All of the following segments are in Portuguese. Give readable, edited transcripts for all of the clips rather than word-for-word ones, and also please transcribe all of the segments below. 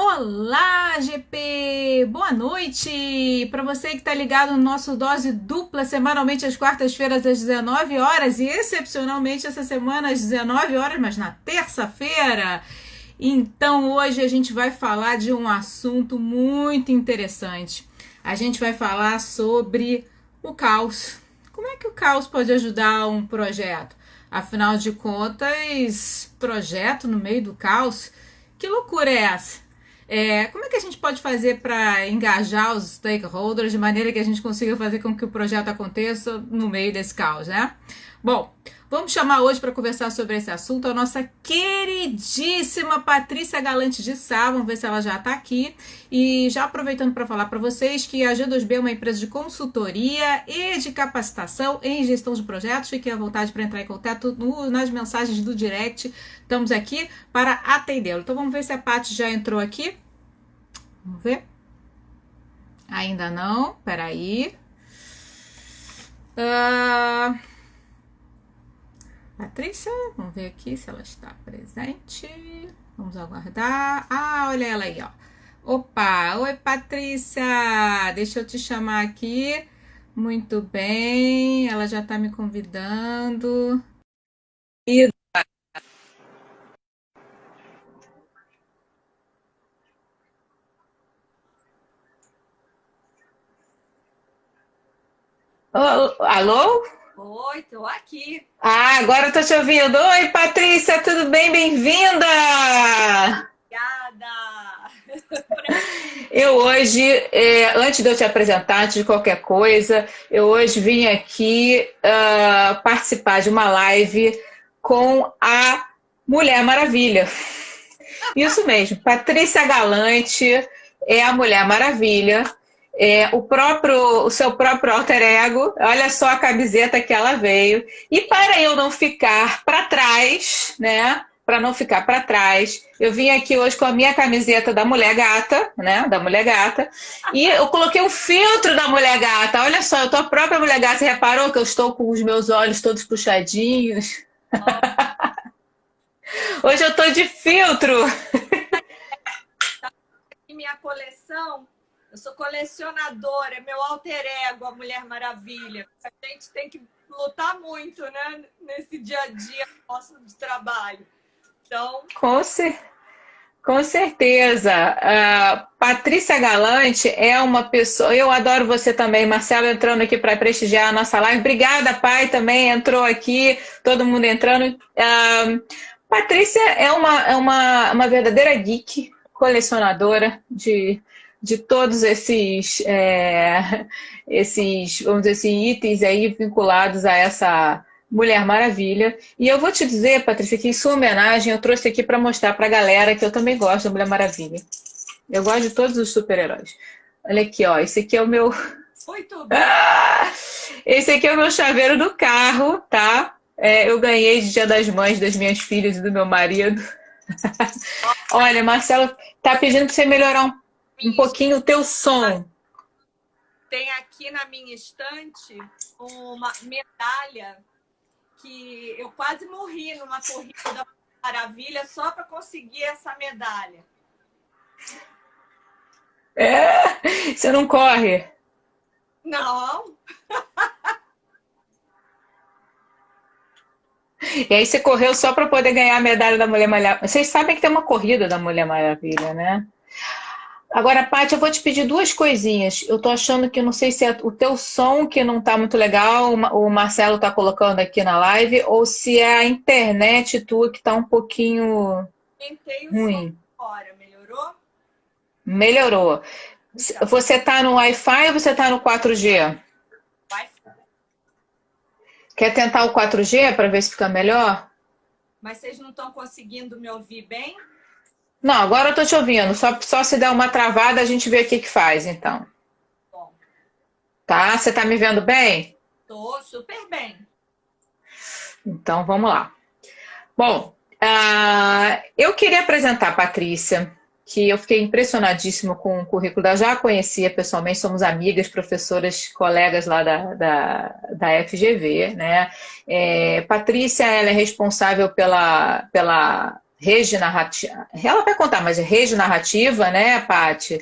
Olá, GP! Boa noite! Para você que está ligado no nosso Dose Dupla, semanalmente às quartas-feiras às 19 horas e excepcionalmente essa semana às 19 horas, mas na terça-feira. Então, hoje a gente vai falar de um assunto muito interessante. A gente vai falar sobre o caos. Como é que o caos pode ajudar um projeto? Afinal de contas, projeto no meio do caos? Que loucura é essa? Como é que a gente pode fazer para engajar os stakeholders de maneira que a gente consiga fazer com que o projeto aconteça no meio desse caos, né? Bom, vamos chamar hoje para conversar sobre esse assunto a nossa queridíssima Patrícia Galante de Sá. Vamos ver se ela já está aqui. E já aproveitando para falar para vocês que a G2B é uma empresa de consultoria e de capacitação em gestão de projetos. Fiquem à vontade para entrar em contato nas mensagens do direct. Estamos aqui para atendê-lo. Então vamos ver se a Paty já entrou aqui. Vamos ver. Ainda não. Peraí. Patrícia, vamos ver aqui se ela está presente. Vamos aguardar. Olha ela aí, ó. Opa, oi Patrícia, deixa eu te chamar aqui. Muito bem, ela já está me convidando. Alô? Oi, tô aqui. Agora eu tô te ouvindo. Oi, Patrícia, tudo bem? Bem-vinda! Obrigada. Eu hoje, antes de eu te apresentar, antes de qualquer coisa, eu hoje vim aqui participar de uma live com a Mulher Maravilha. Isso mesmo, Patrícia Galante é a Mulher Maravilha. O seu próprio alter ego, olha só a camiseta que ela veio. E para eu não ficar para trás, né? Para não ficar para trás, eu vim aqui hoje com a minha camiseta da Mulher Gata, né? Da Mulher Gata. E eu coloquei o filtro da Mulher Gata. Olha só, eu tô a própria Mulher Gata. Você reparou que eu estou com os meus olhos todos puxadinhos? Hoje eu tô de filtro. E minha coleção, eu sou colecionadora, é meu alter ego, a Mulher Maravilha. A gente tem que lutar muito, né? Nesse dia a dia nosso de trabalho. Então, Com certeza. Patrícia Galante é uma pessoa. Eu adoro você também, Marcelo, entrando aqui para prestigiar a nossa live. Obrigada, pai, também entrou aqui, todo mundo entrando. Patrícia é uma verdadeira geek, colecionadora de todos esses, vamos dizer assim, itens aí vinculados a essa Mulher Maravilha. E eu vou te dizer, Patrícia, que em sua homenagem eu trouxe aqui para mostrar para a galera que eu também gosto da Mulher Maravilha. Eu gosto de todos os super-heróis. Olha aqui, ó. Esse aqui é o meu. muito bem. Esse aqui é o meu chaveiro do carro, tá? Eu ganhei de Dia das Mães das minhas filhas e do meu marido. Olha, Marcelo tá pedindo para você melhorar um pouquinho o teu som. Tem aqui na minha estante uma medalha que eu quase morri numa corrida da Maravilha só para conseguir essa medalha. Você não corre? Não. E aí você correu só para poder ganhar a medalha da Mulher Maravilha. Vocês sabem que tem uma corrida da Mulher Maravilha, né? Agora, Paty, eu vou te pedir duas coisinhas. Eu tô achando que, não sei se é o teu som que não tá muito legal, o Marcelo tá colocando aqui na live, ou se é a internet tua que tá um pouquinho Tentei o ruim. som agora, melhorou? Melhorou. Então, Você tá no Wi-Fi ou você tá no 4G? vai. Quer tentar o 4G para ver se fica melhor? Mas vocês não estão conseguindo me ouvir bem? Não, agora eu tô te ouvindo. Só se der uma travada a gente vê o que faz, então. Bom, Tá? Você tá me vendo bem? tô super bem. Então vamos lá. Bom, eu queria apresentar a Patrícia, que eu fiquei impressionadíssima com o currículo dela. Já a conhecia pessoalmente, somos amigas, professoras, colegas lá da FGV, né? Patrícia, ela é responsável pela reginarrativa. Ela vai contar, mas é reginarrativa, né, Paty?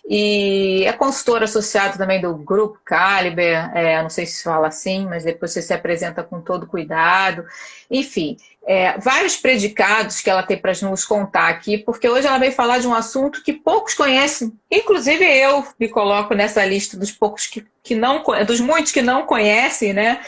E é consultora associada também do Grupo Caliber, não sei se fala assim, mas depois você se apresenta com todo cuidado. Enfim, vários predicados que ela tem para nos contar aqui, porque hoje ela veio falar de um assunto que poucos conhecem, inclusive eu me coloco nessa lista dos poucos que não, dos muitos que não conhecem, né?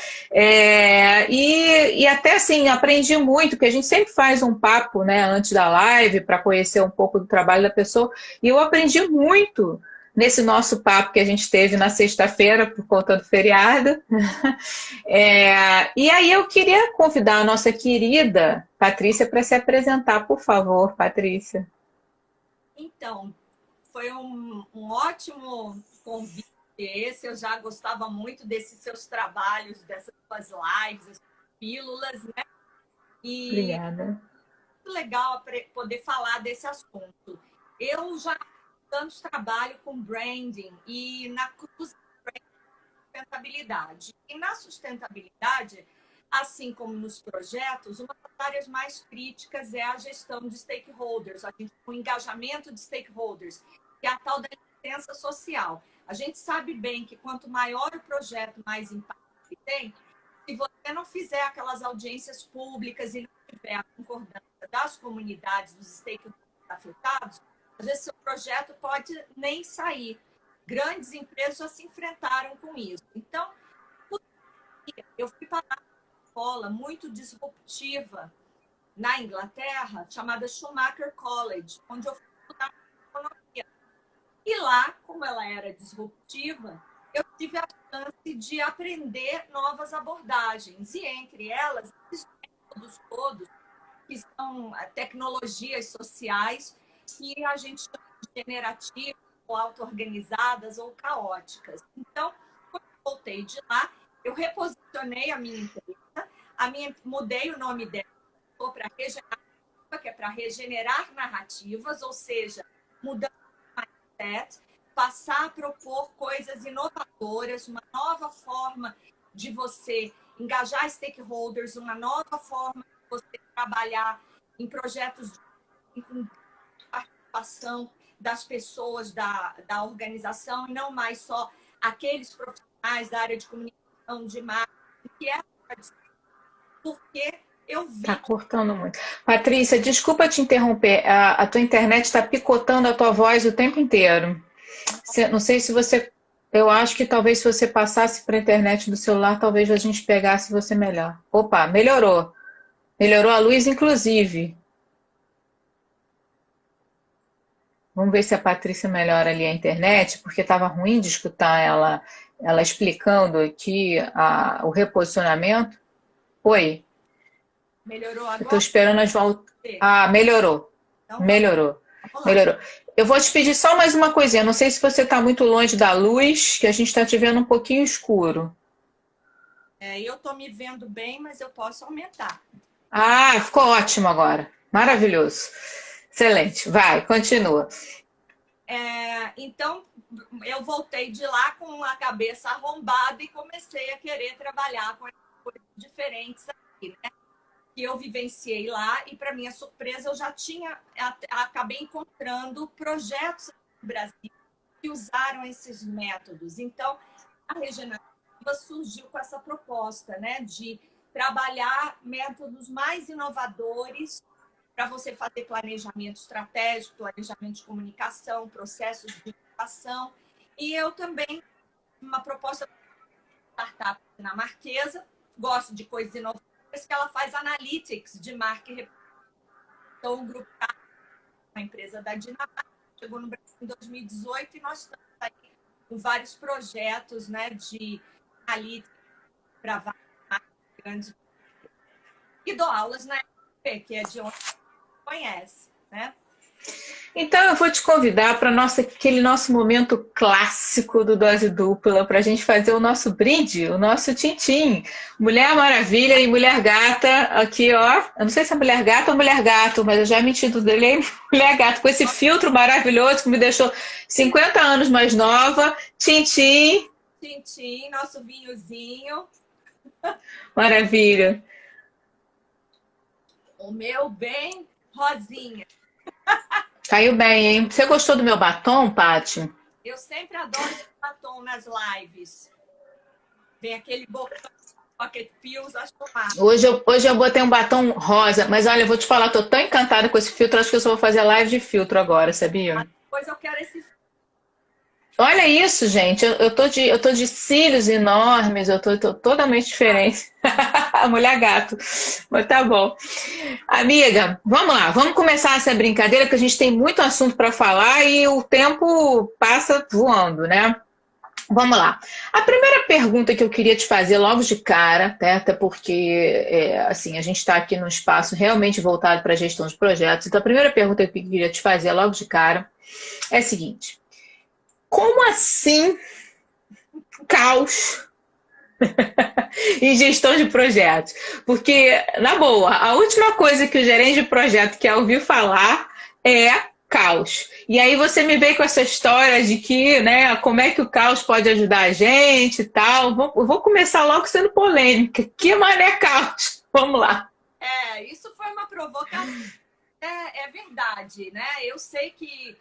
E até assim, aprendi muito, que a gente sempre faz um papo, né, antes da live, para conhecer um pouco do trabalho da pessoa, e eu aprendi muito nesse nosso papo que a gente teve na sexta-feira, por conta do feriado. E aí eu queria convidar a nossa querida Patrícia para se apresentar, por favor, Patrícia. Então, foi um ótimo convite esse, eu já gostava muito desses seus trabalhos, dessas suas lives, essas pílulas, né? E obrigada. muito legal poder falar desse assunto. Eu já há anos trabalho com branding e na sustentabilidade. E na sustentabilidade, assim como nos projetos, uma das áreas mais críticas é a gestão de stakeholders, o engajamento de stakeholders, que é a tal da licença social. A gente sabe bem que quanto maior o projeto, mais impacto ele tem. Se você não fizer aquelas audiências públicas e não tiver a concordância das comunidades, dos stakeholders afetados, às vezes seu projeto pode nem sair. Grandes empresas já se enfrentaram com isso. Então, eu fui para uma escola muito disruptiva na Inglaterra, chamada Schumacher College, onde eu fui estudar economia. E lá, como ela era disruptiva, eu tive a chance de aprender novas abordagens. E entre elas, os métodos todos, que são tecnologias sociais, que a gente chama de generativas, ou auto-organizadas, ou caóticas. Então, quando eu voltei de lá, eu reposicionei a minha empresa, mudei o nome dela para Regenerativa, que é para regenerar narrativas, ou seja, mudando o mindset, passar a propor coisas inovadoras, uma nova forma de você engajar stakeholders, uma nova forma de você trabalhar em projetos de participação das pessoas da organização e não mais só aqueles profissionais da área de comunicação, de marketing, que é porque eu vi... Tá cortando muito. Patrícia, desculpa te interromper, a tua internet está picotando a tua voz o tempo inteiro. Não sei se você... Eu acho que talvez se você passasse para a internet do celular, talvez a gente pegasse você melhor. Opa, melhorou. Melhorou a luz, inclusive. Vamos ver se a Patrícia melhora ali a internet, porque estava ruim de escutar ela explicando aqui o reposicionamento. Oi. Melhorou agora? Eu estou esperando as voltas. Melhorou. Então, melhorou. Melhorou. Eu vou te pedir só mais uma coisinha. Não sei se você está muito longe da luz, que a gente está te vendo um pouquinho escuro. Eu estou me vendo bem, mas eu posso aumentar. Ficou ótimo agora. Maravilhoso. Excelente. Vai, continua. Então, eu voltei de lá com a cabeça arrombada e comecei a querer trabalhar com coisas diferentes aqui, né? Que eu vivenciei lá e, para minha surpresa, eu já acabei encontrando projetos no Brasil que usaram esses métodos. Então, a Regenerativa surgiu com essa proposta, né, de trabalhar métodos mais inovadores para você fazer planejamento estratégico, planejamento de comunicação, processos de inovação. E eu também, uma proposta de startup dinamarquesa, gosto de coisas inovadoras, que ela faz analytics de marca e reputação. Então, o Grupo Caliber, uma empresa da Dinamarca, chegou no Brasil em 2018 e nós estamos aí com vários projetos, né, de analytics para várias marcas grandes. E dou aulas na EFP, que é de onde você conhece, né? Então eu vou te convidar para aquele nosso momento clássico do Dose Dupla, para a gente fazer o nosso brinde, o nosso tintim. Mulher Maravilha e Mulher Gata, aqui ó, eu não sei se é Mulher Gata ou Mulher Gato, mas eu já me intitulei Mulher Gato, com esse filtro maravilhoso que me deixou 50 anos mais nova. Tintim. Tintim, nosso vinhozinho. Maravilha. O meu bem rosinha. Caiu bem, hein? Você gostou do meu batom, Paty? Eu sempre adoro esse batom nas lives. Vem aquele botão Pocket Pills, acho que eu mato. Hoje eu botei um batom rosa, mas olha, eu vou te falar, tô tão encantada com esse filtro, acho que eu só vou fazer live de filtro agora, sabia? Depois eu quero esse. Olha isso, gente. Eu tô de cílios enormes, eu tô totalmente diferente. A mulher gato. Mas tá bom. Amiga, vamos lá, vamos começar essa brincadeira, porque a gente tem muito assunto para falar e o tempo passa voando, né? Vamos lá. A primeira pergunta que eu queria te fazer logo de cara, né, até porque assim, a gente está aqui num espaço realmente voltado para a gestão de projetos. Então, a primeira pergunta que eu queria te fazer logo de cara é a seguinte: como assim caos em gestão de projetos? Porque, na boa, a última coisa que o gerente de projeto quer ouvir falar é caos. E aí você me veio com essa história de que, né, como é que o caos pode ajudar a gente e tal. Eu vou começar logo sendo polêmica. Que mané caos? Vamos lá. Isso foi uma provocação. É verdade, né? Eu sei que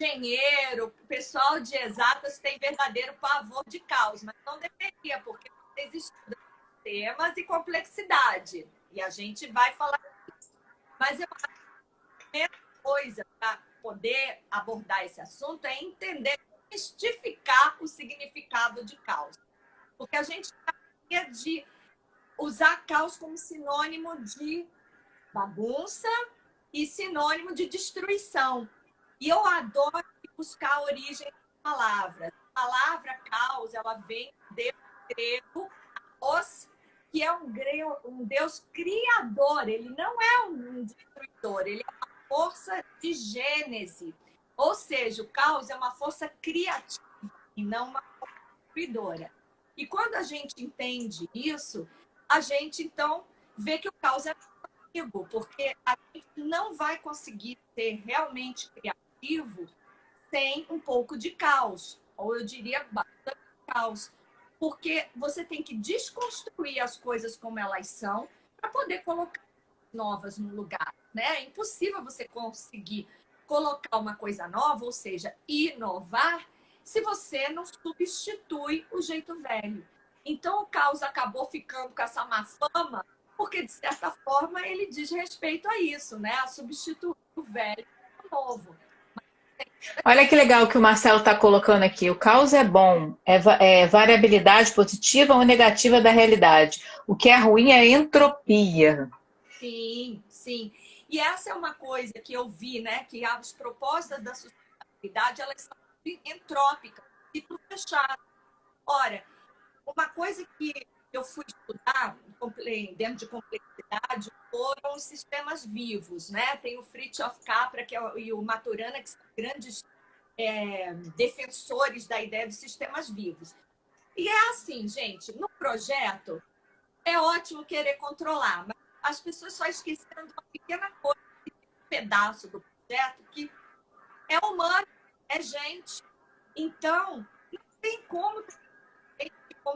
engenheiro, pessoal de exatas tem verdadeiro pavor de caos, mas não deveria, porque vocês estudam temas e complexidade. E a gente vai falar disso. Mas eu acho que a primeira coisa para poder abordar esse assunto é entender, mistificar o significado de caos. Porque a gente está de usar caos como sinônimo de bagunça e sinônimo de destruição. E eu adoro buscar a origem da palavra. A palavra caos, ela vem do grego, os, que é um Deus criador. Ele não é um destruidor, ele é uma força de gênese. Ou seja, o caos é uma força criativa e não uma força destruidora. E quando a gente entende isso, a gente, então, vê que o caos é amigo, porque a gente não vai conseguir ser realmente criativo sem um pouco de caos, ou eu diria bastante caos, porque você tem que desconstruir as coisas como elas são para poder colocar novas no lugar, né? É impossível você conseguir colocar uma coisa nova, ou seja, inovar, se você não substitui o jeito velho. Então, o caos acabou ficando com essa má fama, porque, de certa forma, ele diz respeito a isso, né? A substituir o velho pelo novo. Olha que legal que o Marcelo está colocando aqui. O caos é bom, é variabilidade positiva ou negativa da realidade. O que é ruim é entropia. Sim, sim. E essa é uma coisa que eu vi, né? Que as propostas da sustentabilidade, elas são entrópicas, ciclo fechado. Ora, uma coisa que eu fui estudar dentro de complexidade foram os sistemas vivos, né? Tem o Fritjof Capra e o Maturana, que são grandes defensores da ideia dos sistemas vivos. E é assim, gente, no projeto é ótimo querer controlar, mas as pessoas só esqueceram de uma pequena coisa, um pedaço do projeto que é humano, é gente. Então, não tem como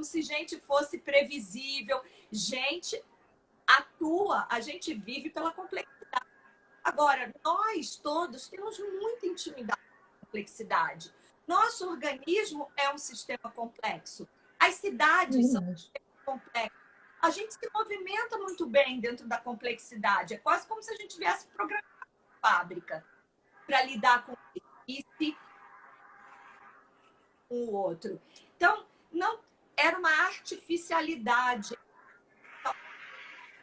se gente fosse previsível. Gente atua, a gente vive pela complexidade. Agora, nós todos temos muita intimidade com a complexidade. Nosso organismo é um sistema complexo. As cidades são um sistema complexo. A gente se movimenta muito bem dentro da complexidade. É quase como se a gente tivesse programado a fábrica para lidar com esse com o outro. Então, não era uma artificialidade.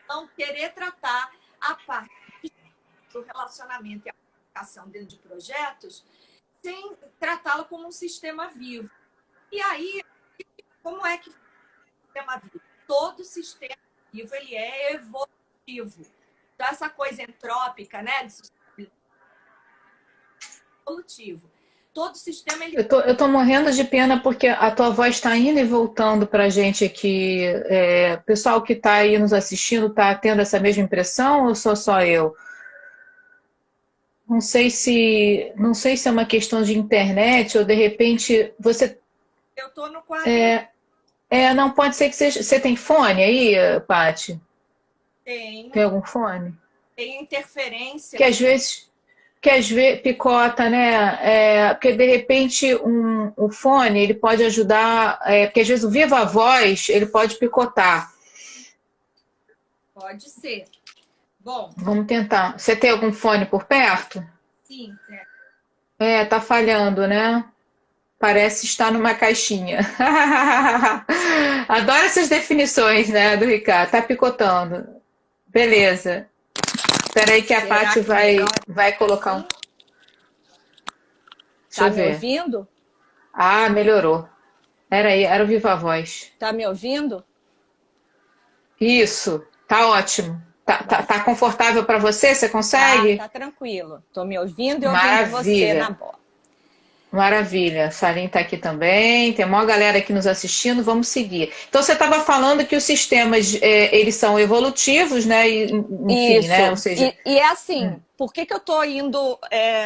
Não querer tratar a parte do relacionamento e a comunicação dentro de projetos sem tratá-lo como um sistema vivo. E aí, como é que o sistema vivo? Todo sistema vivo ele é evolutivo. Então, essa coisa entrópica, né, de sistema evolutivo. Todo sistema... Eu tô morrendo de pena porque a tua voz está indo e voltando para a gente aqui. O pessoal que está aí nos assistindo está tendo essa mesma impressão ou sou só eu? Não sei se é uma questão de internet ou de repente você... Eu estou no quadro. Não, pode ser que seja... Você tem fone aí, Paty? Tem. Tem algum fone? Tem interferência. Que às vezes picota, né? Porque de repente o fone ele pode ajudar, porque às vezes o viva voz ele pode picotar. Pode ser. Bom. Vamos tentar. Você tem algum fone por perto? Sim, Tá falhando, né? Parece estar numa caixinha. Adoro essas definições, né, do Ricardo. Tá picotando. Beleza. Espera aí que a Paty vai colocar um... Deixa eu ver. Tá me ouvindo? Ah, melhorou. Era o Viva Voz. Tá me ouvindo? Isso, tá ótimo. Tá confortável para você? Você consegue? Tá tranquilo. Tô me ouvindo e ouvindo você na bola. Maravilha. Salim tá aqui também. Tem uma galera aqui nos assistindo. Vamos seguir. Então, você estava falando que os sistemas, eles são evolutivos, né? Enfim, isso. Né? Ou seja... E é assim, por que eu estou indo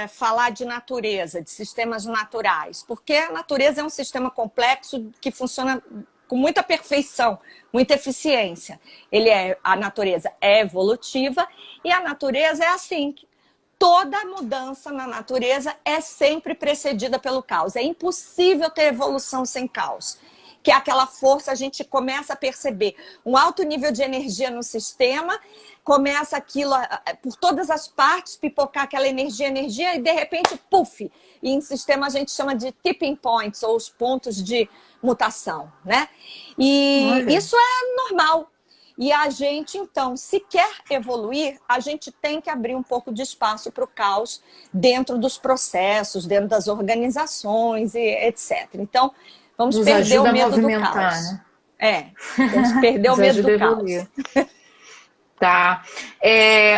falar de natureza, de sistemas naturais? Porque a natureza é um sistema complexo que funciona com muita perfeição, muita eficiência. A natureza é evolutiva e a natureza é assim. Toda mudança na natureza é sempre precedida pelo caos. É impossível ter evolução sem caos. Que é aquela força, a gente começa a perceber um alto nível de energia no sistema, começa aquilo por todas as partes, pipocar aquela energia, e de repente, puf! E em sistema a gente chama de tipping points, ou os pontos de mutação, né? E isso é normal. E a gente, então, se quer evoluir, a gente tem que abrir um pouco de espaço para o caos dentro dos processos, dentro das organizações, e etc. Então, vamos perder o medo do caos. Né? Vamos perder o medo do caos. Tá.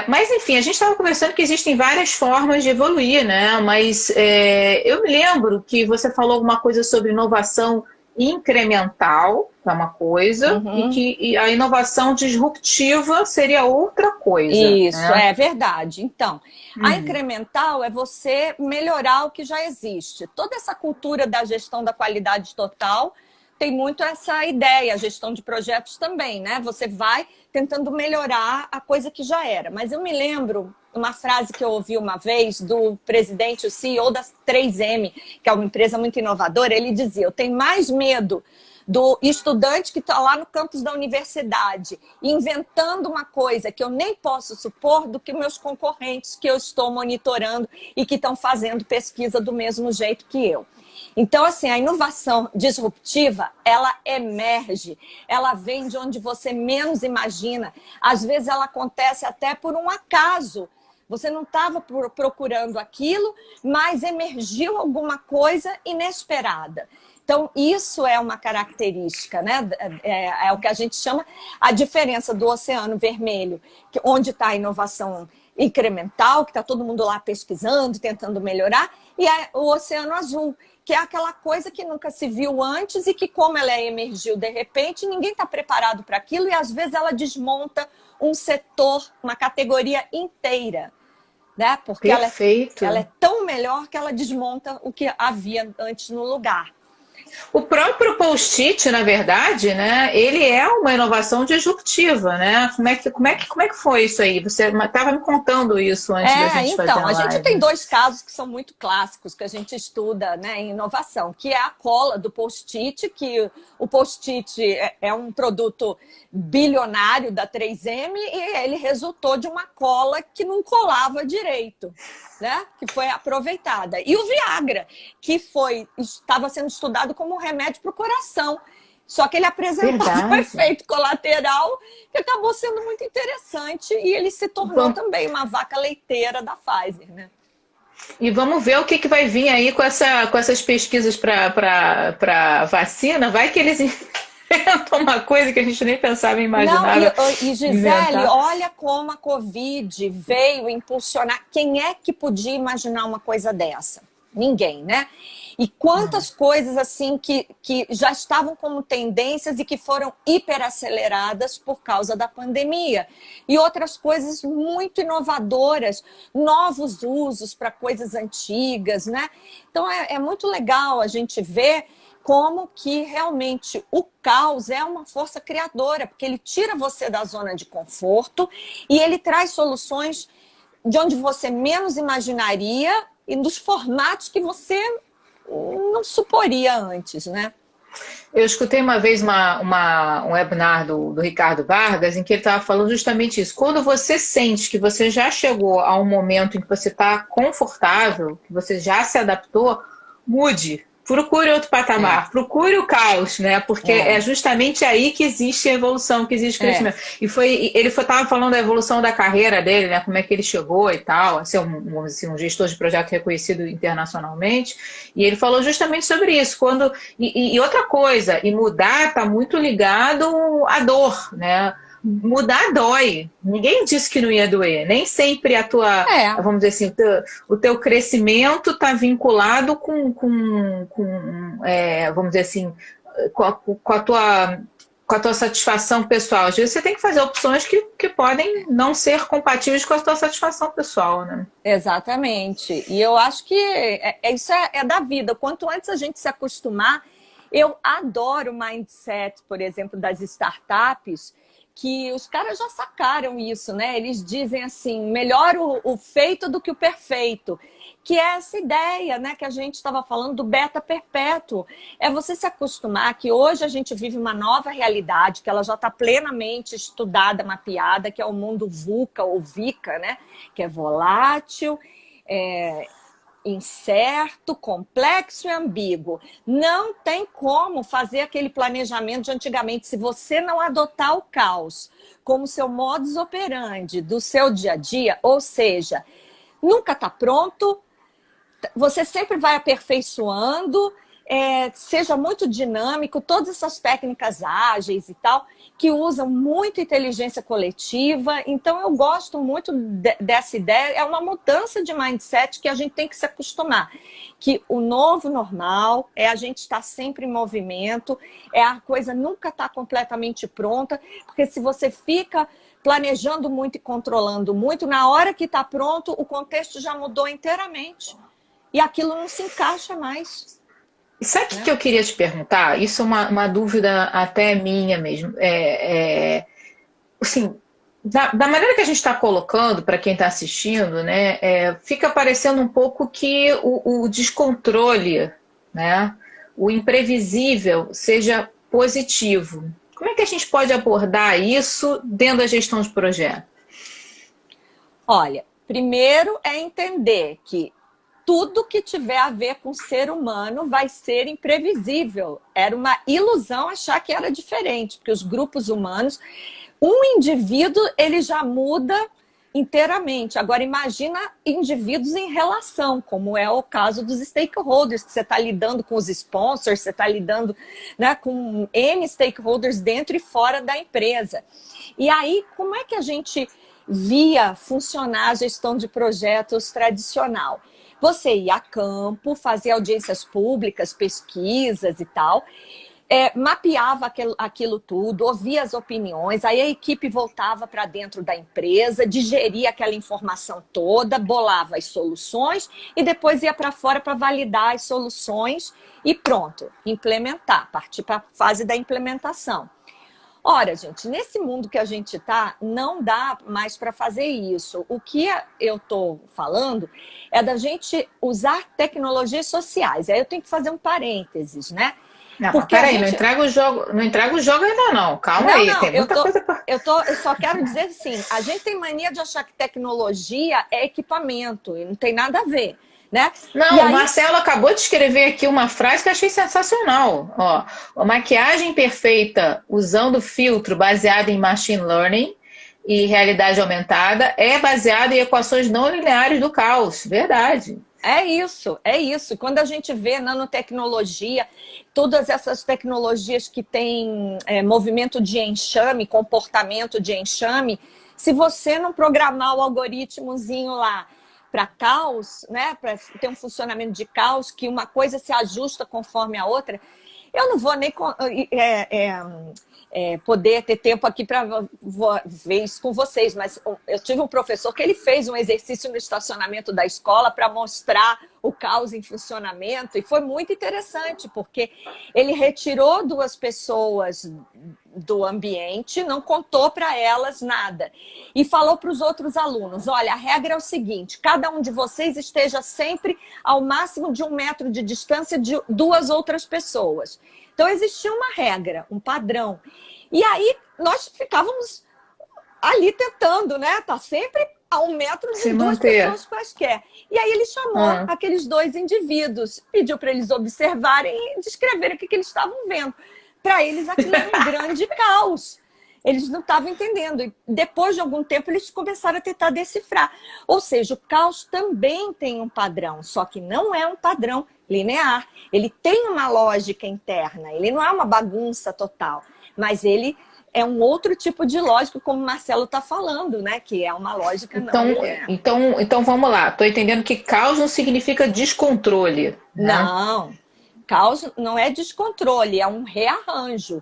Mas, enfim, a gente estava conversando que existem várias formas de evoluir, né? Mas eu me lembro que você falou alguma coisa sobre inovação incremental, que é uma coisa, e que a inovação disruptiva seria outra coisa. Isso, né? É verdade. Então, a incremental é você melhorar o que já existe. Toda essa cultura da gestão da qualidade total tem muito essa ideia, a gestão de projetos também, né? Você vai tentando melhorar a coisa que já era. Mas eu me lembro uma frase que eu ouvi uma vez do presidente, o CEO da 3M, que é uma empresa muito inovadora. Ele dizia: eu tenho mais medo do estudante que está lá no campus da universidade inventando uma coisa que eu nem posso supor do que meus concorrentes que eu estou monitorando e que estão fazendo pesquisa do mesmo jeito que eu. Então, assim, a inovação disruptiva, ela emerge, ela vem de onde você menos imagina. Às vezes ela acontece até por um acaso. Você não estava procurando aquilo, mas emergiu alguma coisa inesperada. Então, isso é uma característica, né? É o que a gente chama a diferença do Oceano Vermelho, onde está a inovação incremental, que está todo mundo lá pesquisando, tentando melhorar, e o Oceano Azul, que é aquela coisa que nunca se viu antes e que, como ela emergiu de repente, ninguém está preparado para aquilo e, às vezes, ela desmonta um setor, uma categoria inteira. Né? Porque ela é tão melhor que ela desmonta o que havia antes no lugar. O próprio post-it, na verdade, né, ele é uma inovação disruptiva, né? Como é que foi isso aí? Você estava me contando isso antes da gente fazer a live. A gente tem dois casos que são muito clássicos que a gente estuda, né, em inovação, que é a cola do post-it, que o post-it é um produto bilionário da 3M e ele resultou de uma cola que não colava direito, né? Que foi aproveitada. E o Viagra, que estava sendo estudado como um remédio para o coração. Só que ele apresentava um efeito colateral que acabou sendo muito interessante e ele se tornou também uma vaca leiteira da Pfizer, né? E vamos ver o que vai vir aí com essas pesquisas para vacina. Vai que eles inventam uma coisa que a gente nem pensava em imaginar. Não, e Gisele, olha como a Covid veio impulsionar. Quem é que podia imaginar uma coisa dessa? Ninguém, né? E quantas coisas assim que já estavam como tendências e que foram hiperaceleradas por causa da pandemia. E outras coisas muito inovadoras, novos usos para coisas antigas, né? Então é muito legal a gente ver como que realmente o caos é uma força criadora, porque ele tira você da zona de conforto e ele traz soluções de onde você menos imaginaria e dos formatos que você não suporia antes, né? Eu escutei uma vez um webinar do Ricardo Vargas em que ele estava falando justamente isso. Quando você sente que você já chegou a um momento em que você está confortável, que você já se adaptou, mude. Procure outro patamar, procure o caos, né? Porque é justamente aí que existe a evolução, que existe o crescimento. E ele estava falando da evolução da carreira dele, né? Como é que ele chegou e tal, a ser um gestor de projeto reconhecido internacionalmente. E ele falou justamente sobre isso. E outra coisa, e mudar está muito ligado à dor, né? Mudar dói. Ninguém disse que não ia doer. Nem sempre vamos dizer assim, o teu crescimento está vinculado vamos dizer assim, com a tua satisfação pessoal. Às vezes você tem que fazer opções que podem não ser compatíveis com a tua satisfação pessoal, né? Exatamente. E eu acho que isso é da vida. Quanto antes a gente se acostumar, eu adoro o mindset, por exemplo, das startups, que os caras já sacaram isso, né? Eles dizem assim, melhor o feito do que o perfeito, que é essa ideia, né, que a gente estava falando do beta perpétuo. É você se acostumar que hoje a gente vive uma nova realidade, que ela já está plenamente estudada, mapeada, que é o mundo VUCA ou VICA, né? Que é volátil, incerto, complexo e ambíguo. Não tem como fazer aquele planejamento de antigamente. Se você não adotar o caos como seu modus operandi do seu dia a dia, ou seja, nunca está pronto, você sempre vai aperfeiçoando, seja muito dinâmico, todas essas técnicas ágeis e tal, que usam muito inteligência coletiva. Então, eu gosto muito dessa ideia. É uma mudança de mindset que a gente tem que se acostumar. Que o novo normal é a gente estar sempre em movimento, a coisa nunca está completamente pronta, porque se você fica planejando muito e controlando muito, na hora que está pronto, o contexto já mudou inteiramente. E aquilo não se encaixa mais. E sabe o que eu queria te perguntar? Isso é uma dúvida até minha mesmo. Assim, da maneira que a gente está colocando para quem está assistindo, né, fica parecendo um pouco que o descontrole, né, o imprevisível seja positivo. Como é que a gente pode abordar isso dentro da gestão de projeto? Olha, primeiro é entender que tudo que tiver a ver com o ser humano vai ser imprevisível. Era uma ilusão achar que era diferente, porque os grupos humanos, um indivíduo, ele já muda inteiramente. Agora, imagina indivíduos em relação, como é o caso dos stakeholders, que você está lidando com os sponsors, você está lidando, né, com N stakeholders dentro e fora da empresa. E aí, como é que a gente via funcionar a gestão de projetos tradicional? Você ia a campo, fazia audiências públicas, pesquisas e tal, mapeava aquilo tudo, ouvia as opiniões, aí a equipe voltava para dentro da empresa, digeria aquela informação toda, bolava as soluções e depois ia para fora para validar as soluções e pronto, implementar, partir para a fase da implementação. Ora, gente, nesse mundo que a gente está, não dá mais para fazer isso. O que eu estou falando é da gente usar tecnologias sociais. Aí eu tenho que fazer um parênteses, né? Não, porque peraí, não entrega o jogo ainda não. Calma aí, tem muita coisa para... Eu só quero dizer assim, a gente tem mania de achar que tecnologia é equipamento e não tem nada a ver. Né? Não, o Marcelo acabou de escrever aqui uma frase que eu achei sensacional. Ó, a maquiagem perfeita usando filtro baseado em machine learning e realidade aumentada é baseada em equações não lineares do caos. Verdade. É isso. Quando a gente vê nanotecnologia, todas essas tecnologias que têm movimento de enxame, comportamento de enxame, se você não programar o algoritmozinho lá para caos, né, para ter um funcionamento de caos, que uma coisa se ajusta conforme a outra, Eu não vou nem poder ter tempo aqui para ver isso com vocês, mas eu tive um professor que ele fez um exercício no estacionamento da escola para mostrar o caos em funcionamento, e foi muito interessante, porque ele retirou 2 pessoas do ambiente, não contou para elas nada, e falou para os outros alunos: olha, a regra é o seguinte, cada um de vocês esteja sempre ao máximo de 1 metro de distância de 2 outras pessoas. Então existia uma regra, um padrão, e aí nós ficávamos ali tentando, né? Tá sempre a 1 metro de 2 pessoas quaisquer. E aí ele chamou aqueles 2 indivíduos, pediu para eles observarem e descreverem o que eles estavam vendo. Para eles aquilo era um grande caos. Eles não estavam entendendo. E depois de algum tempo eles começaram a tentar decifrar. Ou seja, o caos também tem um padrão, só que não é um padrão linear. Ele tem uma lógica interna, ele não é uma bagunça total, mas ele é um outro tipo de lógica, como o Marcelo está falando, né? Que é uma lógica não linear. Então vamos lá. Estou entendendo que caos não significa descontrole. Né? Não. Caos não é descontrole, é um rearranjo,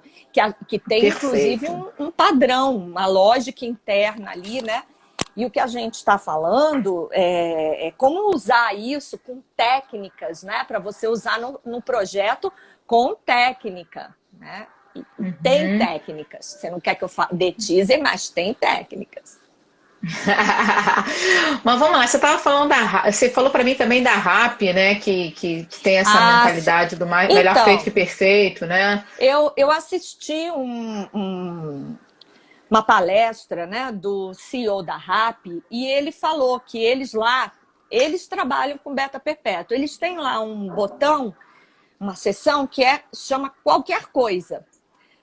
que tem, inclusive, um padrão, uma lógica interna ali, né? E o que a gente está falando é como usar isso com técnicas, né? Para você usar no projeto com técnica, né? E tem técnicas. Você não quer que eu dê teaser, mas tem técnicas. Mas vamos lá, você falou para mim também da RAP, né? Que tem essa mentalidade do melhor feito que perfeito, né? Eu assisti uma palestra, né, do CEO da RAP, e ele falou que eles trabalham com beta perpétuo. Eles têm lá um botão, uma seção que chama qualquer coisa.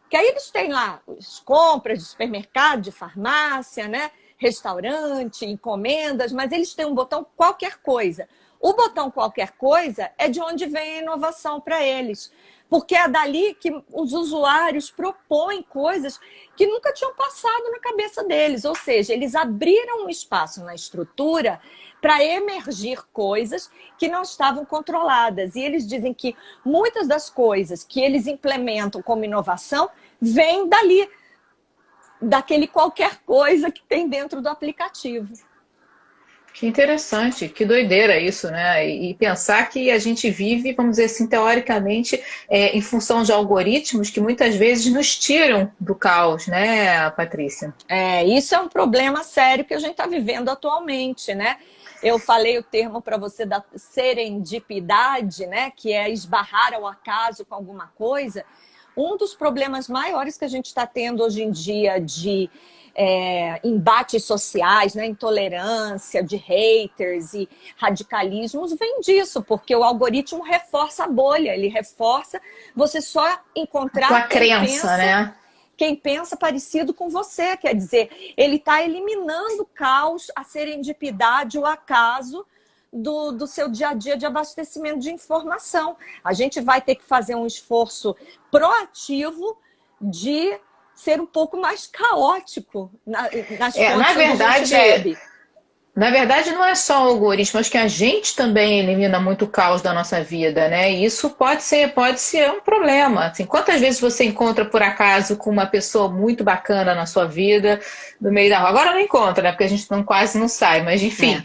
Que aí eles têm lá as compras de supermercado, de farmácia, né? Restaurante, encomendas, mas eles têm um botão qualquer coisa. O botão qualquer coisa é de onde vem a inovação para eles. Porque é dali que os usuários propõem coisas que nunca tinham passado na cabeça deles. Ou seja, eles abriram um espaço na estrutura para emergir coisas que não estavam controladas. E eles dizem que muitas das coisas que eles implementam como inovação vêm dali, daquele qualquer coisa que tem dentro do aplicativo. Que interessante, que doideira isso, né? E pensar que a gente vive, vamos dizer assim, teoricamente, em função de algoritmos que muitas vezes nos tiram do caos, né, Patrícia? Isso é um problema sério que a gente está vivendo atualmente, né? Eu falei o termo para você da serendipidade, né? Que é esbarrar ao acaso com alguma coisa. Um dos problemas maiores que a gente está tendo hoje em dia de embates sociais, né, intolerância, de haters e radicalismos, vem disso, porque o algoritmo reforça a bolha, ele reforça você só encontrar a crença, né? Quem pensa parecido com você, quer dizer, ele está eliminando o caos, a serendipidade, o acaso do seu dia a dia de abastecimento de informação. A gente vai ter que fazer um esforço proativo de ser um pouco mais caótico nas fontes que a gente bebe. Na verdade, não é só o algoritmo, acho que a gente também elimina muito caos da nossa vida, né? E isso pode ser um problema. Assim, quantas vezes você encontra, por acaso, com uma pessoa muito bacana na sua vida, no meio da rua? Agora não encontra, né? Porque a gente quase não sai, mas enfim,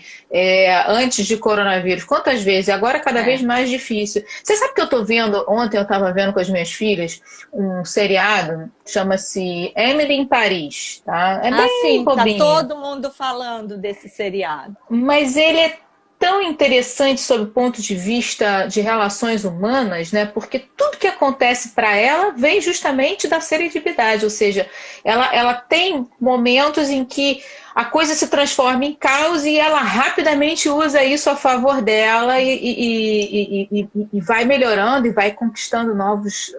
antes de coronavírus, quantas vezes? Agora cada vez mais difícil. Você sabe que eu tô vendo, ontem eu estava vendo com as minhas filhas, um seriado, chama-se Emily em Paris, tá? É bem bobinho. Tá todo mundo falando desse seriado. Mas ele é tão interessante sob o ponto de vista de relações humanas, né? Porque tudo que acontece para ela vem justamente da serendipidade, ou seja, ela tem momentos em que a coisa se transforma em caos e ela rapidamente usa isso a favor dela e vai melhorando e vai conquistando novos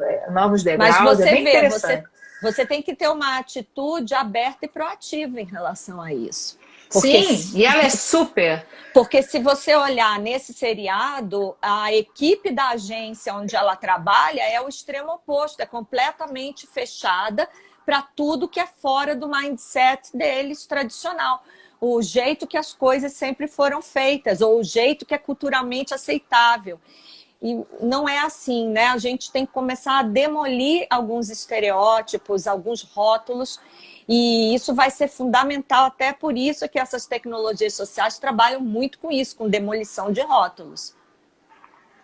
degraus. Mas você vê, você tem que ter uma atitude aberta e proativa em relação a isso. Sim, e ela é super. Porque se você olhar nesse seriado, a equipe da agência onde ela trabalha é o extremo oposto, é completamente fechada para tudo que é fora do mindset deles tradicional. O jeito que as coisas sempre foram feitas, ou o jeito que é culturalmente aceitável. E não é assim, né? A gente tem que começar a demolir alguns estereótipos, alguns rótulos, e isso vai ser fundamental, até por isso que essas tecnologias sociais trabalham muito com isso, com demolição de rótulos.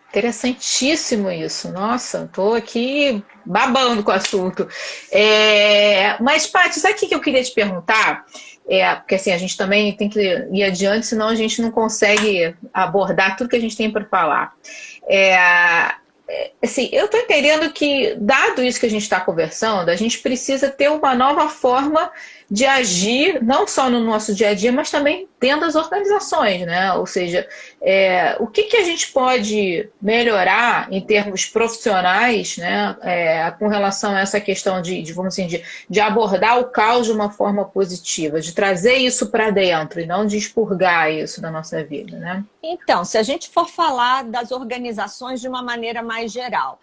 Interessantíssimo isso. Nossa, estou aqui babando com o assunto. Mas, Paty, sabe o que eu queria te perguntar? Porque assim, a gente também tem que ir adiante, senão a gente não consegue abordar tudo que a gente tem para falar. Assim, eu estou entendendo que, dado isso que a gente está conversando, a gente precisa ter uma nova forma de agir, não só no nosso dia a dia, mas também dentro das organizações, né? Ou seja, o que a gente pode melhorar em termos profissionais, né? Com relação a essa questão vamos assim, de abordar o caos de uma forma positiva, de trazer isso para dentro e não de expurgar isso da nossa vida, né? Então, se a gente for falar das organizações de uma maneira mais geral,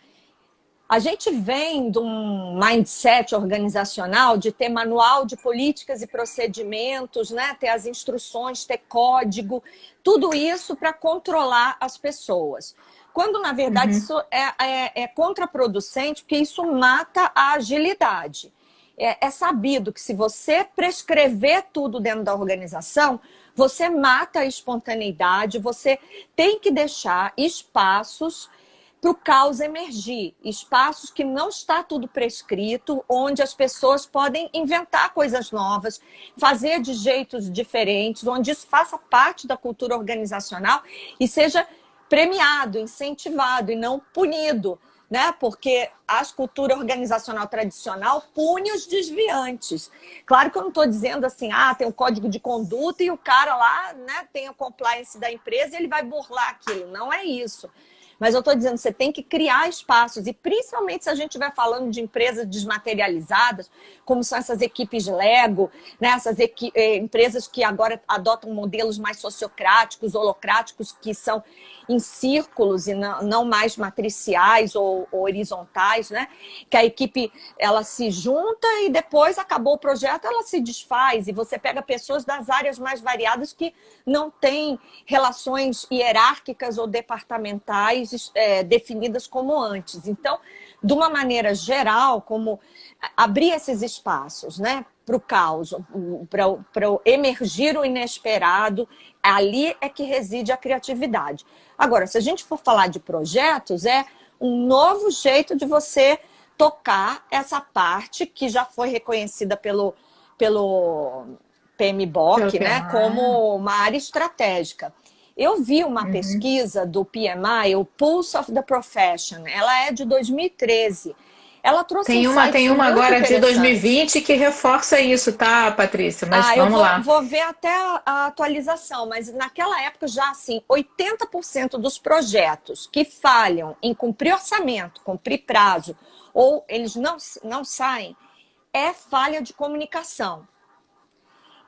a gente vem de um mindset organizacional de ter manual de políticas e procedimentos, né? Ter as instruções, ter código, tudo isso para controlar as pessoas. Quando, na verdade, isso é contraproducente, porque isso mata a agilidade. É sabido que se você prescrever tudo dentro da organização, você mata a espontaneidade, você tem que deixar espaços para o caos emergir, espaços que não está tudo prescrito, onde as pessoas podem inventar coisas novas, fazer de jeitos diferentes, onde isso faça parte da cultura organizacional e seja premiado, incentivado e não punido, né? Porque a cultura organizacional tradicional pune os desviantes. Claro que eu não estou dizendo assim, tem um código de conduta e o cara lá, né, tem a compliance da empresa e ele vai burlar aquilo. Não é isso. Mas eu estou dizendo, você tem que criar espaços, e principalmente se a gente estiver falando de empresas desmaterializadas, como são essas equipes Lego, né? Essas empresas que agora adotam modelos mais sociocráticos, holocráticos, que são em círculos e não mais matriciais ou horizontais, né? Que a equipe ela se junta e depois acabou o projeto, ela se desfaz, e você pega pessoas das áreas mais variadas que não têm relações hierárquicas ou departamentais definidas como antes. Então, de uma maneira geral, como abrir esses espaços, né, para o caos, para emergir o inesperado, ali é que reside a criatividade. Agora, se a gente for falar de projetos, é um novo jeito de você tocar essa parte que já foi reconhecida pelo PMBOK, né, como uma área estratégica. Eu vi uma pesquisa do PMI, o Pulse of the Profession, ela é de 2013. Ela trouxe tem uma agora de 2020 que reforça isso, tá, Patrícia? Mas vamos lá. Vou ver até a atualização, mas naquela época já, assim, 80% dos projetos que falham em cumprir orçamento, cumprir prazo, ou eles não saem, é falha de comunicação.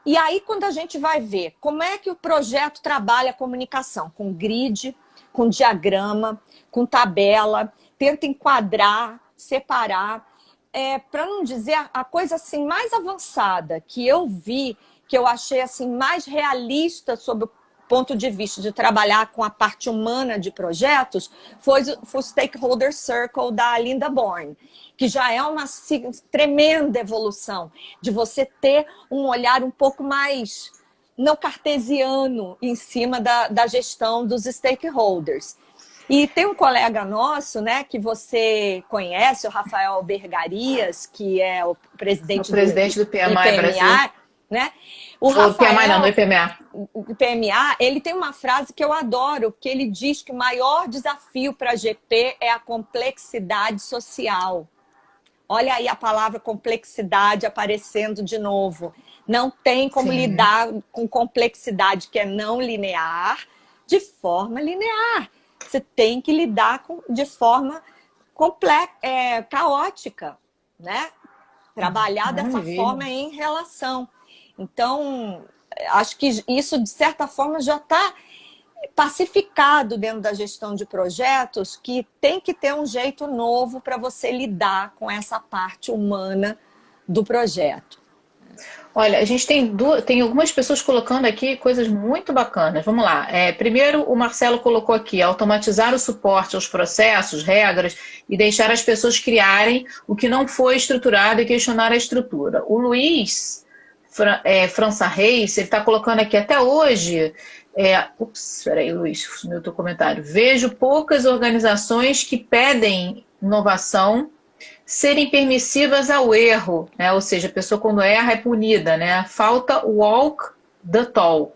E aí, quando a gente vai ver como é que o projeto trabalha a comunicação, com grid, com diagrama, com tabela, tenta enquadrar, separar, para não dizer a coisa assim mais avançada que eu vi, que eu achei assim mais realista sob o ponto de vista de trabalhar com a parte humana de projetos, foi o Stakeholder Circle da Linda Bourne, que já é uma tremenda evolução de você ter um olhar um pouco mais não cartesiano em cima da gestão dos stakeholders. E tem um colega nosso, né, que você conhece, o Rafael Bergarias, que é o presidente do PMI Brasil. Né? O Rafael, PMI não, do IPMA. O PMA, ele tem uma frase que eu adoro, que ele diz que o maior desafio para a GP é a complexidade social. Olha aí a palavra complexidade aparecendo de novo. Não tem como lidar com complexidade que é não linear de forma linear. Você tem que lidar de forma caótica, né? Trabalhar dessa forma em relação. Então, acho que isso, de certa forma, já está pacificado dentro da gestão de projetos, que tem que ter um jeito novo para você lidar com essa parte humana do projeto. Olha, a gente tem algumas pessoas colocando aqui coisas muito bacanas. Vamos lá. Primeiro, o Marcelo colocou aqui, automatizar o suporte aos processos, regras e deixar as pessoas criarem o que não foi estruturado e questionar a estrutura. O Luiz França Reis, ele está colocando aqui até hoje. Peraí, Luiz, sumiu o teu comentário. Vejo poucas organizações que pedem inovação serem permissivas ao erro, né? Ou seja, a pessoa quando erra é punida, né? Falta walk the talk,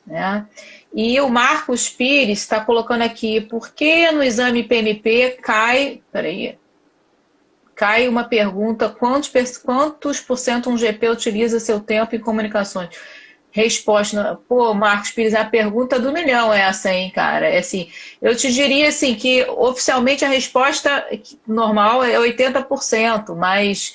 né? E o Marcos Pires está colocando aqui, por que no exame PMP cai uma pergunta, quantos por cento um GP utiliza seu tempo em comunicações? Resposta, pô, Marcos Pires, a pergunta do milhão é essa, hein, cara? Assim, eu te diria assim que oficialmente a resposta normal é 80%, mas,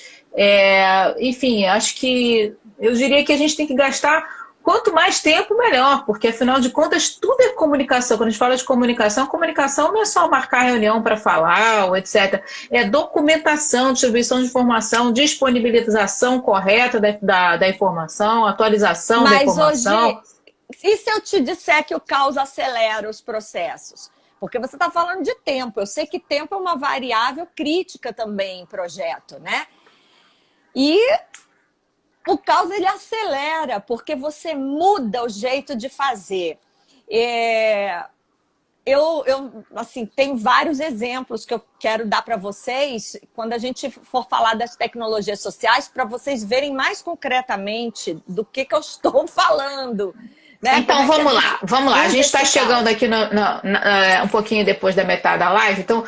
enfim, acho que eu diria que a gente tem que gastar quanto mais tempo, melhor, porque afinal de contas tudo é comunicação. Quando a gente fala de comunicação não é só marcar reunião para falar, ou etc. É documentação, distribuição de informação, disponibilização correta da informação, atualização da informação. Hoje, e se eu te disser que o caos acelera os processos? Porque você está falando de tempo. Eu sei que tempo é uma variável crítica também em projeto, né? E o caos ele acelera, porque você muda o jeito de fazer. Assim, tem vários exemplos que eu quero dar para vocês quando a gente for falar das tecnologias sociais, para vocês verem mais concretamente do que eu estou falando. Né? Então, vamos lá. A gente está chegando aqui um pouquinho depois da metade da live, então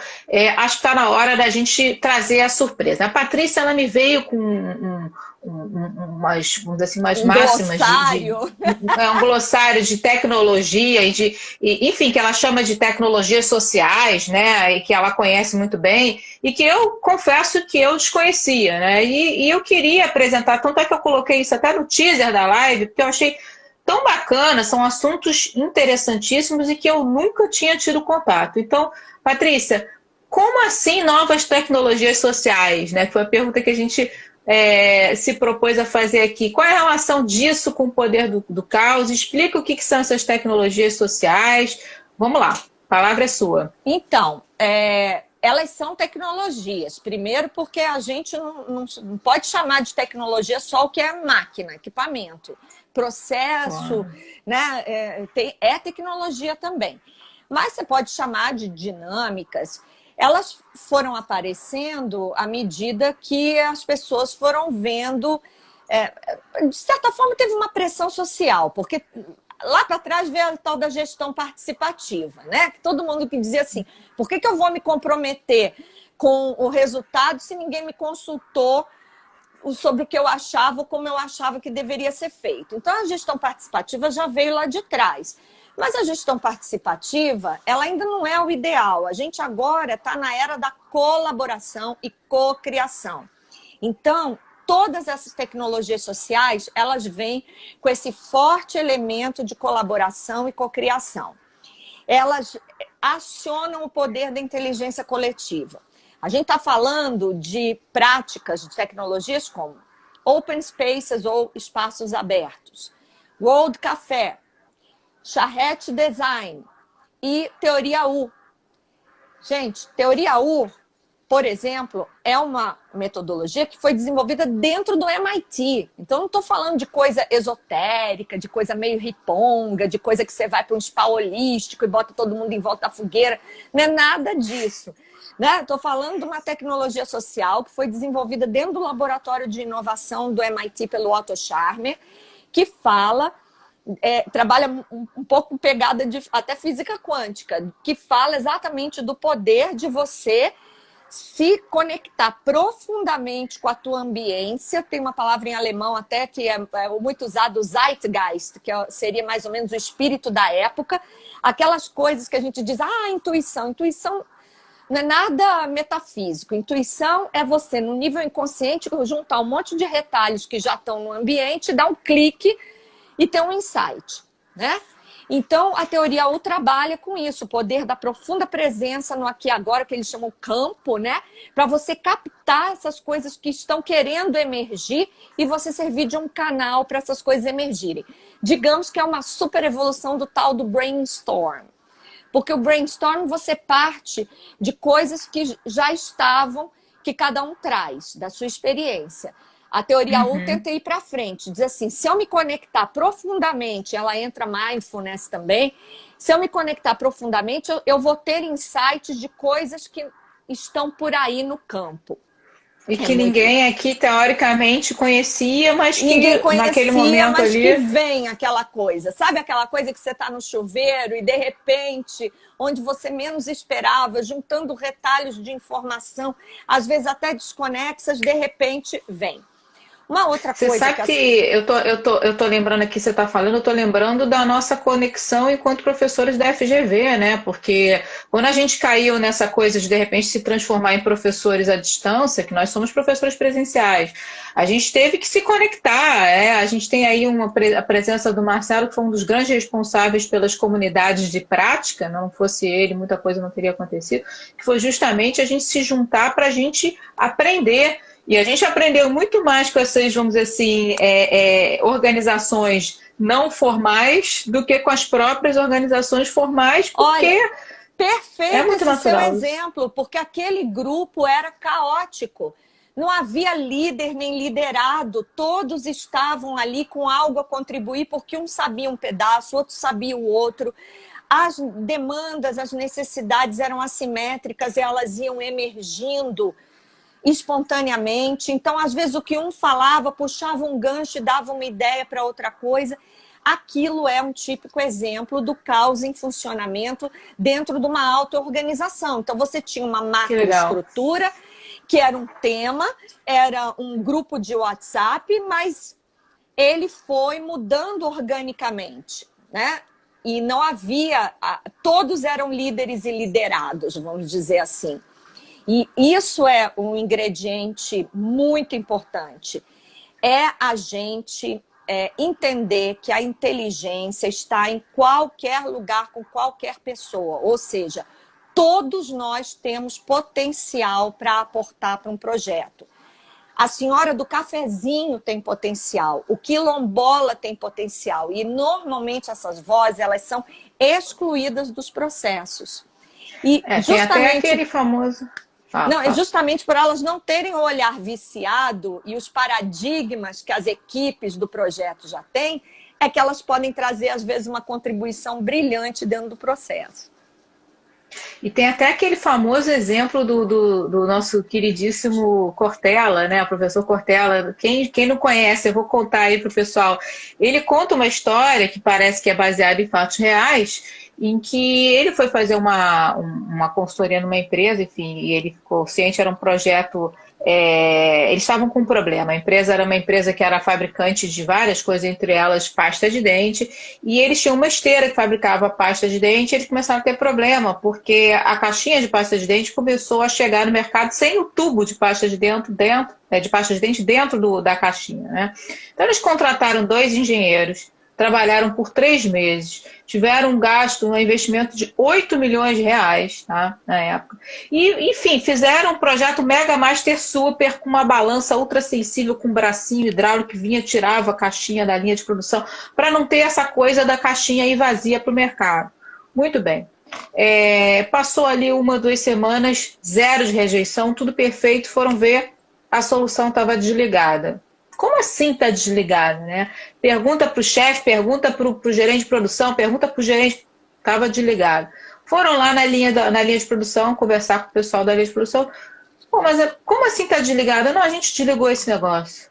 acho que está na hora da gente trazer a surpresa. A Patrícia, ela me veio com umas máximas um glossário de tecnologia enfim, que ela chama de tecnologias sociais, né, e que ela conhece muito bem, e que eu confesso que eu desconhecia, né, e eu queria apresentar, tanto é que eu coloquei isso até no teaser da live, porque eu achei tão bacana, são assuntos interessantíssimos e que eu nunca tinha tido contato. Então, Patrícia, como assim novas tecnologias sociais, né? Foi a pergunta que a gente se propôs a fazer aqui. Qual é a relação disso com o poder do caos? Explica o que são essas tecnologias sociais. Vamos lá, a palavra é sua. Então, elas são tecnologias. Primeiro porque a gente não pode chamar de tecnologia só o que é máquina, equipamento. Processo, né? É tecnologia também. Mas você pode chamar de dinâmicas. Elas foram aparecendo à medida que as pessoas foram vendo. De certa forma, teve uma pressão social, porque lá para trás veio a tal da gestão participativa, né? Todo mundo que dizia assim, por que eu vou me comprometer com o resultado se ninguém me consultou sobre o que eu achava ou como eu achava que deveria ser feito? Então, a gestão participativa já veio lá de trás. Mas a gestão participativa, ela ainda não é o ideal. A gente agora está na era da colaboração e cocriação. Então, todas essas tecnologias sociais, elas vêm com esse forte elemento de colaboração e cocriação. Elas acionam o poder da inteligência coletiva. A gente está falando de práticas de tecnologias como open spaces ou espaços abertos, World Café, Charrete Design e Teoria U. Gente, Teoria U, por exemplo, é uma metodologia que foi desenvolvida dentro do MIT. Então, não estou falando de coisa esotérica, de coisa meio riponga, de coisa que você vai para um spa holístico e bota todo mundo em volta da fogueira. Não é nada disso. Estou falando de uma tecnologia social que foi desenvolvida dentro do laboratório de inovação do MIT pelo Otto Scharmer, que trabalha um pouco pegada de até física quântica, que fala exatamente do poder de você se conectar profundamente com a tua ambiência. Tem uma palavra em alemão até que é muito usado, Zeitgeist, que seria mais ou menos o espírito da época. Aquelas coisas que a gente diz, intuição. Intuição não é nada metafísico. Intuição é você, no nível inconsciente, juntar um monte de retalhos que já estão no ambiente, dar um clique e ter um insight, né? Então, a teoria U trabalha com isso, o poder da profunda presença no aqui e agora, que eles chamam campo, né? Para você captar essas coisas que estão querendo emergir e você servir de um canal para essas coisas emergirem. Digamos que é uma super evolução do tal do brainstorm. Porque o brainstorm você parte de coisas que já estavam, que cada um traz, da sua experiência. A teoria U tenta ir para frente, diz assim, se eu me conectar profundamente, ela entra mindfulness também, se eu me conectar profundamente, eu vou ter insights de coisas que estão por aí no campo. E que ninguém aqui, teoricamente, conhecia, mas que ninguém conhecia, naquele momento mas ali... que vem aquela coisa. Sabe aquela coisa que você está no chuveiro e, de repente, onde você menos esperava, juntando retalhos de informação, às vezes até desconexas, de repente, vem. Uma outra coisa... Você sabe que eu tô lembrando aqui, você está falando, eu tô lembrando da nossa conexão enquanto professores da FGV, né? Porque quando a gente caiu nessa coisa de repente se transformar em professores à distância, que nós somos professores presenciais, a gente teve que se conectar, a gente tem aí a presença do Marcelo, que foi um dos grandes responsáveis pelas comunidades de prática, não fosse ele, muita coisa não teria acontecido, que foi justamente a gente se juntar para a gente aprender. E a gente aprendeu muito mais com essas, vamos dizer assim, organizações não formais do que com as próprias organizações formais, porque... Olha, perfeito muito esse natural. seu exemplo, porque aquele grupo era caótico. Não havia líder nem liderado, todos estavam ali com algo a contribuir, porque um sabia um pedaço, outro sabia o outro. As demandas, as necessidades eram assimétricas e elas iam emergindo espontaneamente. Então, às vezes, o que um falava, puxava um gancho e dava uma ideia para outra coisa. Aquilo é um típico exemplo do caos em funcionamento dentro de uma auto-organização. Então, você tinha uma macroestrutura, que era um tema, era um grupo de WhatsApp, mas ele foi mudando organicamente, né? E não havia... Todos eram líderes e liderados, vamos dizer assim. E isso é um ingrediente muito importante. É a gente entender que a inteligência está em qualquer lugar, com qualquer pessoa. Ou seja, todos nós temos potencial para aportar para um projeto. A senhora do cafezinho tem potencial, o quilombola tem potencial. E normalmente essas vozes, elas são excluídas dos processos. E tem até aquele famoso... É justamente por elas não terem o olhar viciado e os paradigmas que as equipes do projeto já têm, é que elas podem trazer, às vezes, uma contribuição brilhante dentro do processo. E tem até aquele famoso exemplo do nosso queridíssimo Cortella, né? O professor Cortella. Quem não conhece, eu vou contar aí para o pessoal. Ele conta uma história que parece que é baseada em fatos reais, em que ele foi fazer uma consultoria numa empresa, enfim, e ele ficou ciente, era um projeto, eles estavam com um problema, a empresa era uma empresa que era fabricante de várias coisas, entre elas pasta de dente, e eles tinham uma esteira que fabricava pasta de dente, e eles começaram a ter problema, porque a caixinha de pasta de dente começou a chegar no mercado sem o tubo de pasta de dente dentro da caixinha, né? Então eles contrataram 2 engenheiros, trabalharam por 3 meses, tiveram um investimento de 8 milhões de reais, tá, na época. E, enfim, fizeram um projeto Mega Master Super com uma balança ultra sensível, com um bracinho hidráulico que vinha, tirava a caixinha da linha de produção, para não ter essa coisa da caixinha aí vazia para o mercado. Muito bem. Passou ali 1 ou 2 semanas, 0 de rejeição, tudo perfeito, foram ver, a solução estava desligada. Como assim está desligado, né? Pergunta para o chefe, pergunta para o gerente de produção, pergunta para o gerente, estava desligado. Foram lá na linha de produção, conversar com o pessoal da linha de produção. Pô, mas como assim está desligado? Não, a gente desligou esse negócio.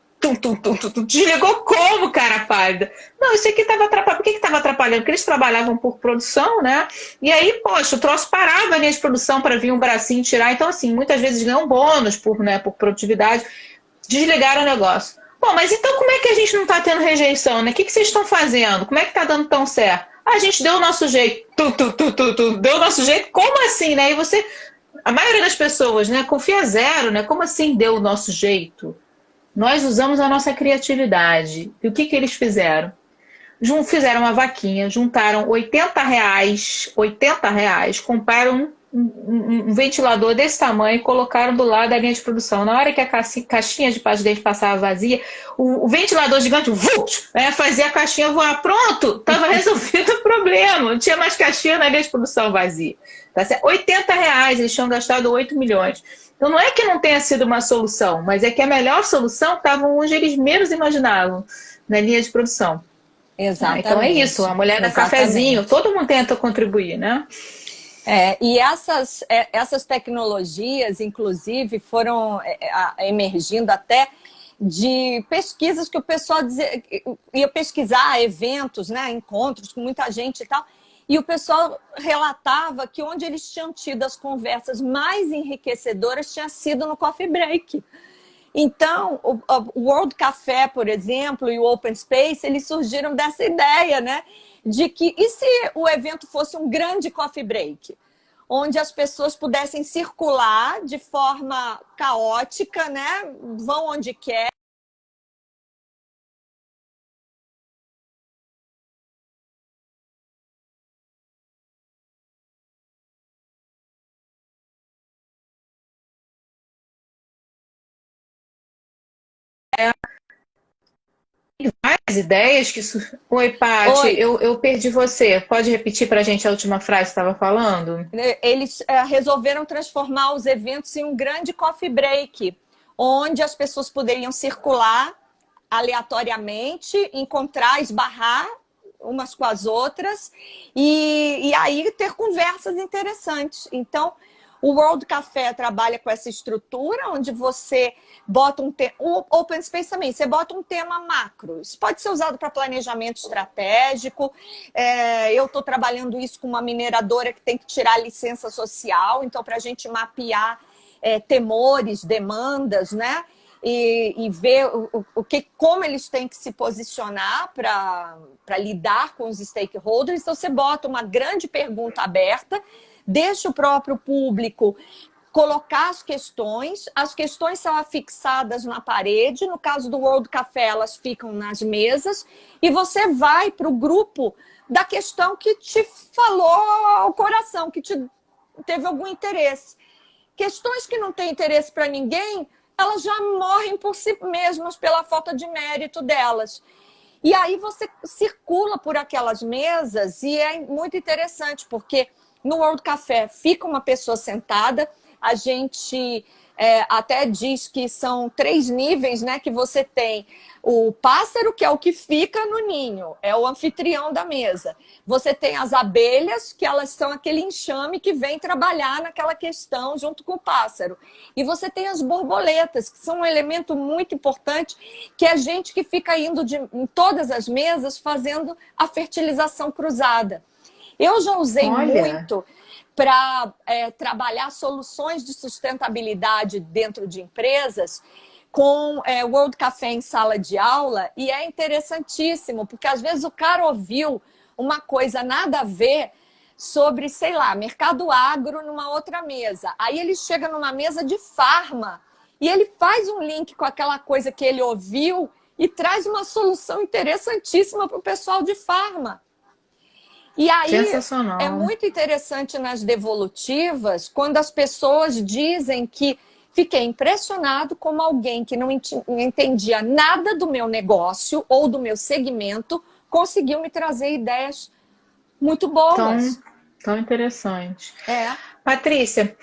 Desligou como, cara pálida? Não, isso aqui estava atrapalhando. Por que estava atrapalhando? Porque eles trabalhavam por produção, né? E aí, poxa, o troço parava a linha de produção para vir um bracinho tirar. Então, assim, muitas vezes ganham bônus por produtividade. Desligaram o negócio. Bom, mas então como é que a gente não está tendo rejeição, né? O que vocês estão fazendo? Como é que está dando tão certo? A gente deu o nosso jeito. Deu o nosso jeito? Como assim, né? E você... A maioria das pessoas, né, confia 0, né? Como assim deu o nosso jeito? Nós usamos a nossa criatividade. E o que eles fizeram? fizeram uma vaquinha, juntaram R$ 80, compraram um ventilador desse tamanho e colocaram do lado da linha de produção. Na hora que a caixinha de pasta de dente passava vazia, o ventilador gigante fazia a caixinha voar. Pronto, estava resolvido o problema. Não tinha mais caixinha na linha de produção vazia. Tá certo? R$ 80, eles tinham gastado 8 milhões. Então não é que não tenha sido uma solução, mas é que a melhor solução estava onde eles menos imaginavam, na linha de produção. Exatamente. Então é isso, a mulher da cafezinho, todo mundo tenta contribuir, né? E essas tecnologias, inclusive, foram emergindo até de pesquisas que o pessoal ia pesquisar, eventos, né, encontros com muita gente e tal, e o pessoal relatava que onde eles tinham tido as conversas mais enriquecedoras tinha sido no coffee break. Então, o World Café, por exemplo, e o Open Space, eles surgiram dessa ideia, né? De que, e se o evento fosse um grande coffee break? Onde as pessoas pudessem circular de forma caótica, né? Vão onde quer. Várias ideias que... Oi, Paty, eu perdi você. Pode repetir para a gente a última frase que você estava falando? Eles resolveram transformar os eventos em um grande coffee break, onde as pessoas poderiam circular aleatoriamente, encontrar, esbarrar umas com as outras e aí ter conversas interessantes. Então, o World Café trabalha com essa estrutura, onde você bota um tema... O Open Space também, você bota um tema macro. Isso pode ser usado para planejamento estratégico. Eu estou trabalhando isso com uma mineradora que tem que tirar a licença social, então, para a gente mapear temores, demandas, né? E ver como eles têm que se posicionar para lidar com os stakeholders. Então, você bota uma grande pergunta aberta, deixa o próprio público colocar as questões são afixadas na parede, no caso do World Café elas ficam nas mesas, e você vai para o grupo da questão que te falou ao coração, que teve algum interesse. Questões que não têm interesse para ninguém, elas já morrem por si mesmas, pela falta de mérito delas. E aí você circula por aquelas mesas e é muito interessante, porque no World Café fica uma pessoa sentada, a gente até diz que são 3 níveis, né? Que você tem o pássaro, que é o que fica no ninho, é o anfitrião da mesa. Você tem as abelhas, que elas são aquele enxame que vem trabalhar naquela questão junto com o pássaro. E você tem as borboletas, que são um elemento muito importante, que é a gente que fica indo em todas as mesas fazendo a fertilização cruzada. Eu já usei muito para trabalhar soluções de sustentabilidade dentro de empresas com World Café em sala de aula, e é interessantíssimo, porque às vezes o cara ouviu uma coisa nada a ver sobre, sei lá, mercado agro numa outra mesa. Aí ele chega numa mesa de farma e ele faz um link com aquela coisa que ele ouviu e traz uma solução interessantíssima para o pessoal de farma. E aí é muito interessante nas devolutivas quando as pessoas dizem que fiquei impressionado como alguém que não entendia nada do meu negócio ou do meu segmento conseguiu me trazer ideias muito boas. Tão interessante. Patrícia,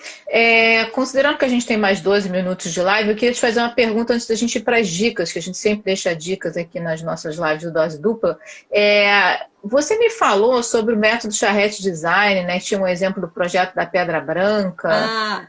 considerando que a gente tem mais 12 minutos de live, eu queria te fazer uma pergunta antes da gente ir para as dicas, que a gente sempre deixa dicas aqui nas nossas lives do Dose Dupla. Você me falou sobre o método Charrette Design, né? Tinha um exemplo do projeto da Pedra Branca.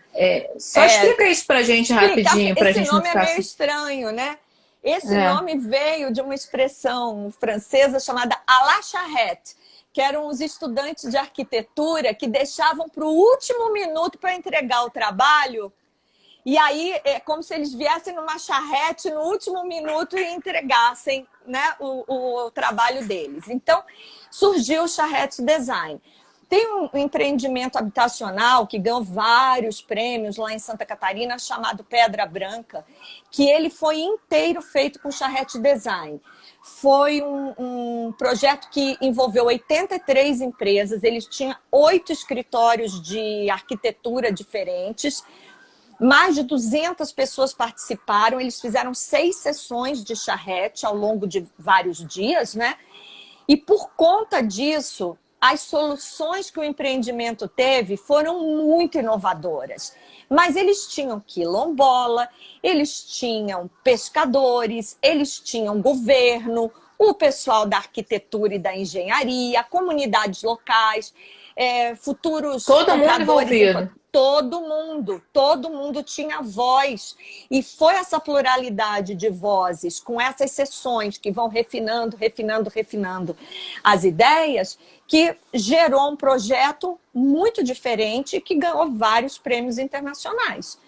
Só explica isso para a gente rapidinho. Esse nome é meio estranho, né? Esse nome veio de uma expressão francesa chamada à la charrette, que eram os estudantes de arquitetura que deixavam para o último minuto para entregar o trabalho. E aí é como se eles viessem numa charrete no último minuto e entregassem, né, o trabalho deles. Então, surgiu o Charrette Design. Tem um empreendimento habitacional que ganhou vários prêmios lá em Santa Catarina, chamado Pedra Branca, que ele foi inteiro feito com Charrette Design. foi um projeto que envolveu 83 empresas, eles tinham 8 escritórios de arquitetura diferentes, mais de 200 pessoas participaram, eles fizeram 6 sessões de charrete ao longo de vários dias, né? E por conta disso, as soluções que o empreendimento teve foram muito inovadoras. Mas eles tinham quilombola, eles tinham pescadores, eles tinham governo, o pessoal da arquitetura e da engenharia, comunidades locais, futuros todo mundo envolvido. Todo mundo tinha voz. E foi essa pluralidade de vozes, com essas sessões que vão refinando as ideias, que gerou um projeto muito diferente que ganhou vários prêmios internacionais.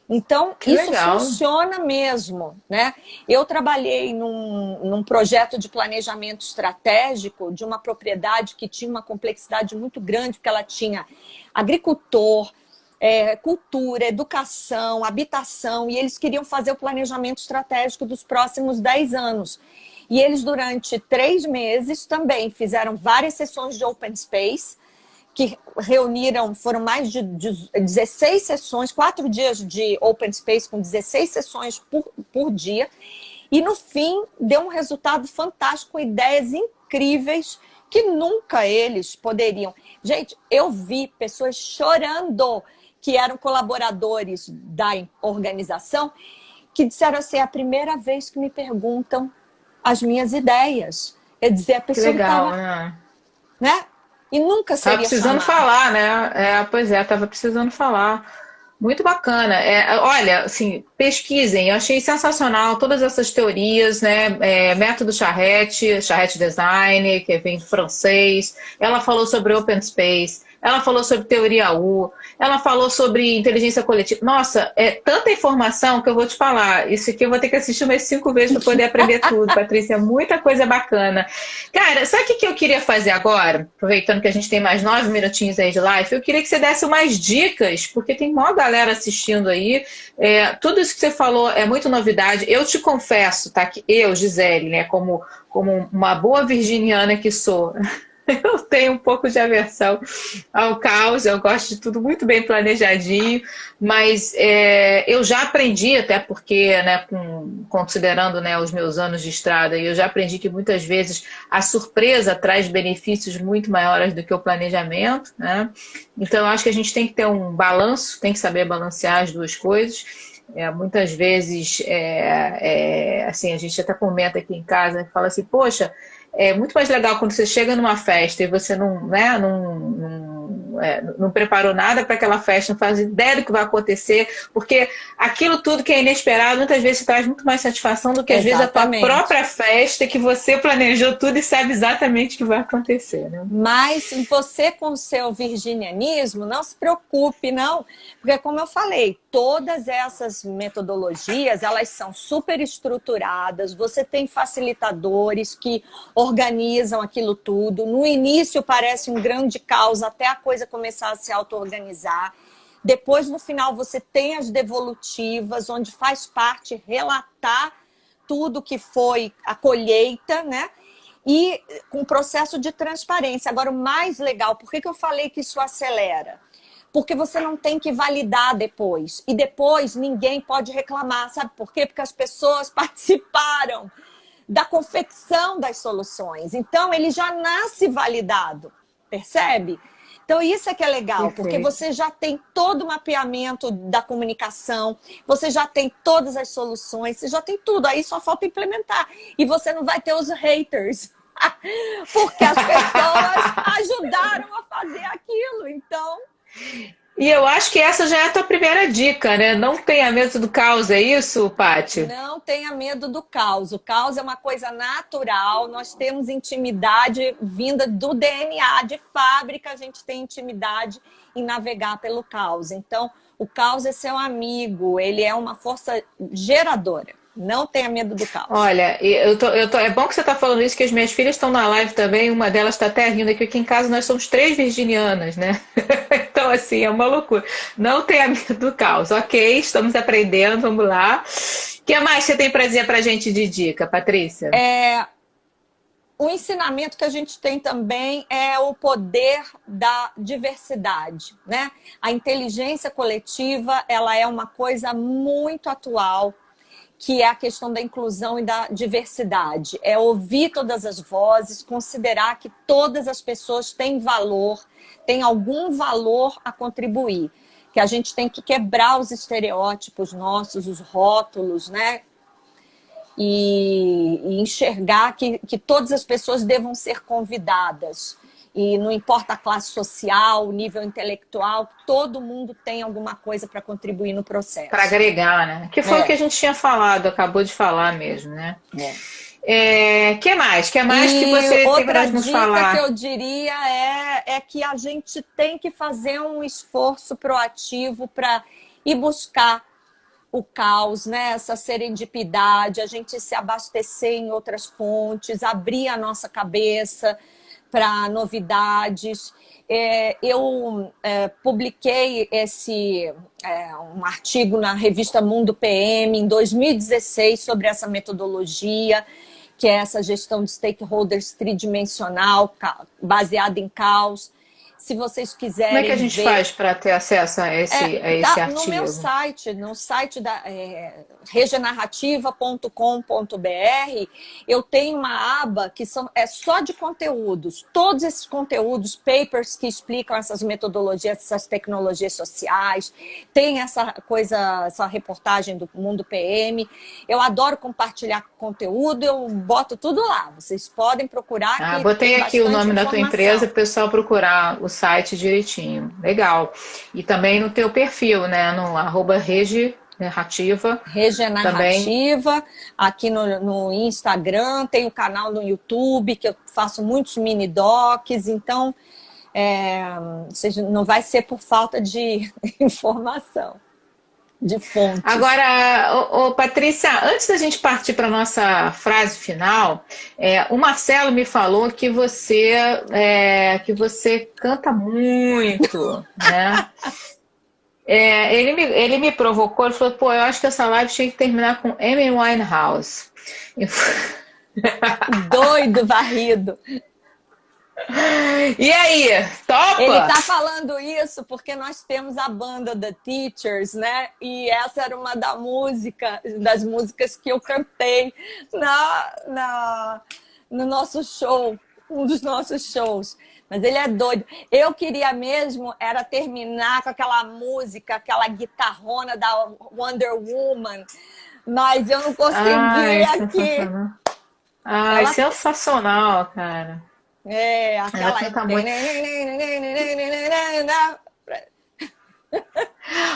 Então, que isso legal. funciona mesmo, né? Eu trabalhei num projeto de planejamento estratégico de uma propriedade que tinha uma complexidade muito grande, porque ela tinha agricultor, cultura, educação, habitação, e eles queriam fazer o planejamento estratégico dos próximos 10 anos. E eles, durante 3 meses, também fizeram várias sessões de open space, que reuniram, foram mais de 16 sessões, 4 dias de open space com 16 sessões por dia. E no fim, deu um resultado fantástico, com ideias incríveis que nunca eles poderiam. Gente, eu vi pessoas chorando que eram colaboradores da organização, que disseram assim, é a primeira vez que me perguntam as minhas ideias. Quer dizer, a pessoa legal, né? E nunca seria precisando falar, né? Pois é, estava precisando falar. Muito bacana. Olha, assim, pesquisem. Eu achei sensacional todas essas teorias, né? Método Charrette Design, que vem do francês. Ela falou sobre Open Space. Ela falou sobre teoria U, ela falou sobre inteligência coletiva. Nossa, é tanta informação que eu vou te falar. Isso aqui eu vou ter que assistir umas 5 vezes para poder aprender tudo, Patrícia. É muita coisa bacana. Cara, sabe o que eu queria fazer agora? Aproveitando que a gente tem mais 9 minutinhos aí de live, eu queria que você desse umas dicas, porque tem maior galera assistindo aí. Tudo isso que você falou é muito novidade. Eu te confesso, tá? Que eu, Gisele, né, como uma boa virginiana que sou, eu tenho um pouco de aversão ao caos, eu gosto de tudo muito bem planejadinho, mas eu já aprendi, até porque, né, considerando, né, os meus anos de estrada, eu já aprendi que muitas vezes a surpresa traz benefícios muito maiores do que o planejamento, né? Então eu acho que a gente tem que ter um balanço, tem que saber balancear as duas coisas. Muitas vezes, assim, a gente até comenta aqui em casa, fala assim, poxa, é muito mais legal quando você chega numa festa e você não preparou nada para aquela festa, não faz ideia do que vai acontecer, porque aquilo tudo que é inesperado muitas vezes traz muito mais satisfação do que às vezes a tua própria festa, que você planejou tudo e sabe exatamente o que vai acontecer, né? Mas você, com o seu virginianismo, não se preocupe, não, porque como eu falei, todas essas metodologias, elas são super estruturadas, você tem facilitadores que organizam aquilo tudo, no início parece um grande caos até a coisa começar a se auto-organizar. Depois, no final, você tem as devolutivas, onde faz parte relatar tudo que foi a colheita, né? E com o processo de transparência. Agora, o mais legal, por que eu falei que isso acelera? Porque você não tem que validar depois. E depois ninguém pode reclamar. Sabe por quê? Porque as pessoas participaram da confecção das soluções. Então, ele já nasce validado. Percebe? Então, isso é que é legal, porque você já tem todo o mapeamento da comunicação, você já tem todas as soluções, você já tem tudo, aí só falta implementar. E você não vai ter os haters, porque as pessoas ajudaram a fazer aquilo, então... E eu acho que essa já é a tua primeira dica, né? Não tenha medo do caos, é isso, Paty? Não tenha medo do caos. O caos é uma coisa natural. Nós temos intimidade vinda do DNA de fábrica. A gente tem intimidade em navegar pelo caos. Então, o caos é seu amigo. Ele é uma força geradora. Não tenha medo do caos. Olha, é bom que você está falando isso, que as minhas filhas estão na live também. Uma delas está até rindo aqui em casa. Nós somos 3 virginianas, né? Então, assim, é uma loucura. Não tenha medo do caos. Ok, estamos aprendendo, vamos lá. O que mais você tem para dizer para a gente de dica, Patrícia? o ensinamento que a gente tem também é o poder da diversidade, né? A inteligência coletiva, ela é uma coisa muito atual, que é a questão da inclusão e da diversidade. É ouvir todas as vozes, considerar que todas as pessoas têm valor, têm algum valor a contribuir. Que a gente tem que quebrar os estereótipos nossos, os rótulos, né? E enxergar que todas as pessoas devam ser convidadas. E não importa a classe social, o nível intelectual, todo mundo tem alguma coisa para contribuir no processo. Para agregar, né? Que foi o que a gente tinha falado, acabou de falar mesmo, né? Que mais? Que mais que você tem para nos falar? Outra dica que eu diria é que a gente tem que fazer um esforço proativo para ir buscar o caos, né? Essa serendipidade, a gente se abastecer em outras fontes, abrir a nossa cabeça para novidades. Eu publiquei um artigo na revista Mundo PM em 2016 sobre essa metodologia, que é essa gestão de stakeholders tridimensional, baseada em caos. Se vocês quiserem Como é que a gente faz para ter acesso a esse artigo? No meu site, no site da regenarrativa.com.br, eu tenho uma aba que é só de conteúdos. Todos esses conteúdos, papers que explicam essas metodologias, essas tecnologias sociais, tem essa reportagem do Mundo PM. Eu adoro compartilhar conteúdo, eu boto tudo lá. Vocês podem procurar. Botei aqui o nome da tua empresa para o pessoal procurar o site direitinho. Legal. E também no teu perfil, né? No @regenarrativa. Regenarrativa. Aqui no Instagram, tem o canal no YouTube, que eu faço muitos mini docs. Então, não vai ser por falta de informação, de fontes. Agora, Patrícia, antes da gente partir para a nossa frase final, o Marcelo me falou que você canta muito, né? Ele me provocou, ele falou, eu acho que essa live tinha que terminar com Amy Winehouse. Doido, varrido. E aí, topa? Ele tá falando isso porque nós temos a banda The Teachers, né? E essa era uma das músicas que eu cantei no nosso show, um dos nossos shows. Mas ele é doido. Eu queria mesmo era terminar com aquela música, aquela guitarrona da Wonder Woman, mas eu não consegui aqui. Sensacional, cara. Aquela.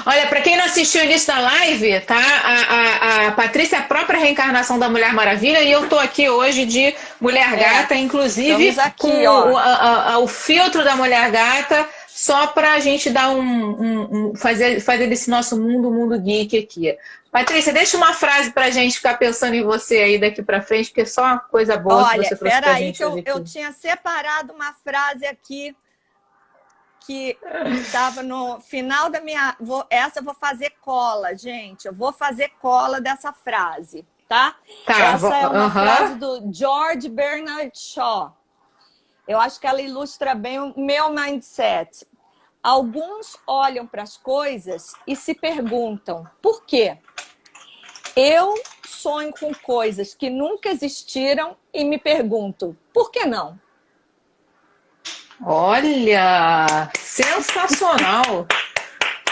Olha, para quem não assistiu o início da live, tá? A Patrícia é a própria reencarnação da Mulher Maravilha e eu tô aqui hoje de Mulher Gata, inclusive aqui, com o filtro da Mulher Gata, só para a gente dar fazer desse nosso mundo geek aqui. Patrícia, deixa uma frase pra gente ficar pensando em você aí daqui pra frente, porque é só uma coisa boa que você trouxe pra gente. Olha, eu tinha separado uma frase aqui que estava no final da minha... Essa eu vou fazer cola, gente. Eu vou fazer cola dessa frase, tá? Essa é uma frase do George Bernard Shaw. Eu acho que ela ilustra bem o meu mindset. Alguns olham para as coisas e se perguntam, por quê? Eu sonho com coisas que nunca existiram e me pergunto, por que não? Olha, sensacional!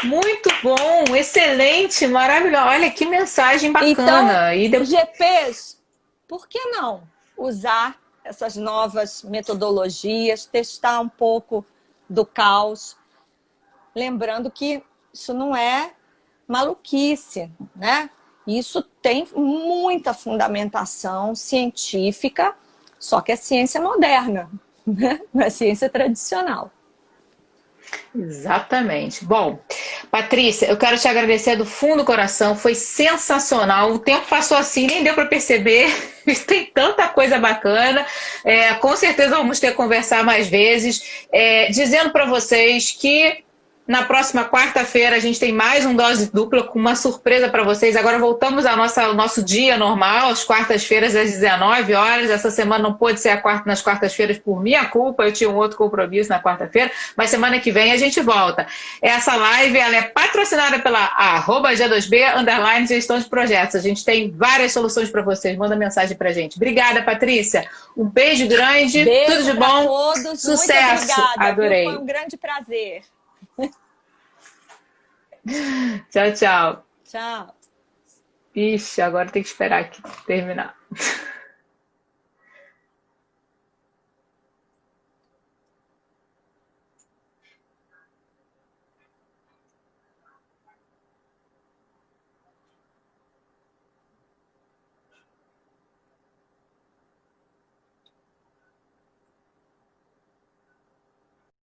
Muito bom, excelente, maravilhoso. Olha que mensagem bacana. Então, GPs, por que não usar essas novas metodologias, testar um pouco do caos? Lembrando que isso não é maluquice, né? Isso tem muita fundamentação científica, só que é ciência moderna, né? Não é ciência tradicional. Exatamente. Bom, Patrícia, eu quero te agradecer do fundo do coração, foi sensacional. O tempo passou assim, nem deu para perceber. Tem tanta coisa bacana. Com certeza vamos ter que conversar mais vezes. Dizendo para vocês que Na próxima quarta-feira a gente tem mais um Dose Dupla com uma surpresa para vocês. Agora voltamos ao nosso dia normal, às quartas-feiras às 19 horas. Essa semana não pôde ser nas quartas-feiras por minha culpa, eu tinha um outro compromisso na quarta-feira, mas semana que vem a gente volta. Essa live ela é patrocinada pela @G2B _gestão de projetos. A gente tem várias soluções para vocês. Manda mensagem para a gente. Obrigada, Patrícia. Um beijo grande, Beijo tudo de bom, todos. sucesso. Muito obrigada, adorei. Foi um grande prazer. Tchau, tchau. Tchau. Ixi, agora tem que esperar aqui terminar.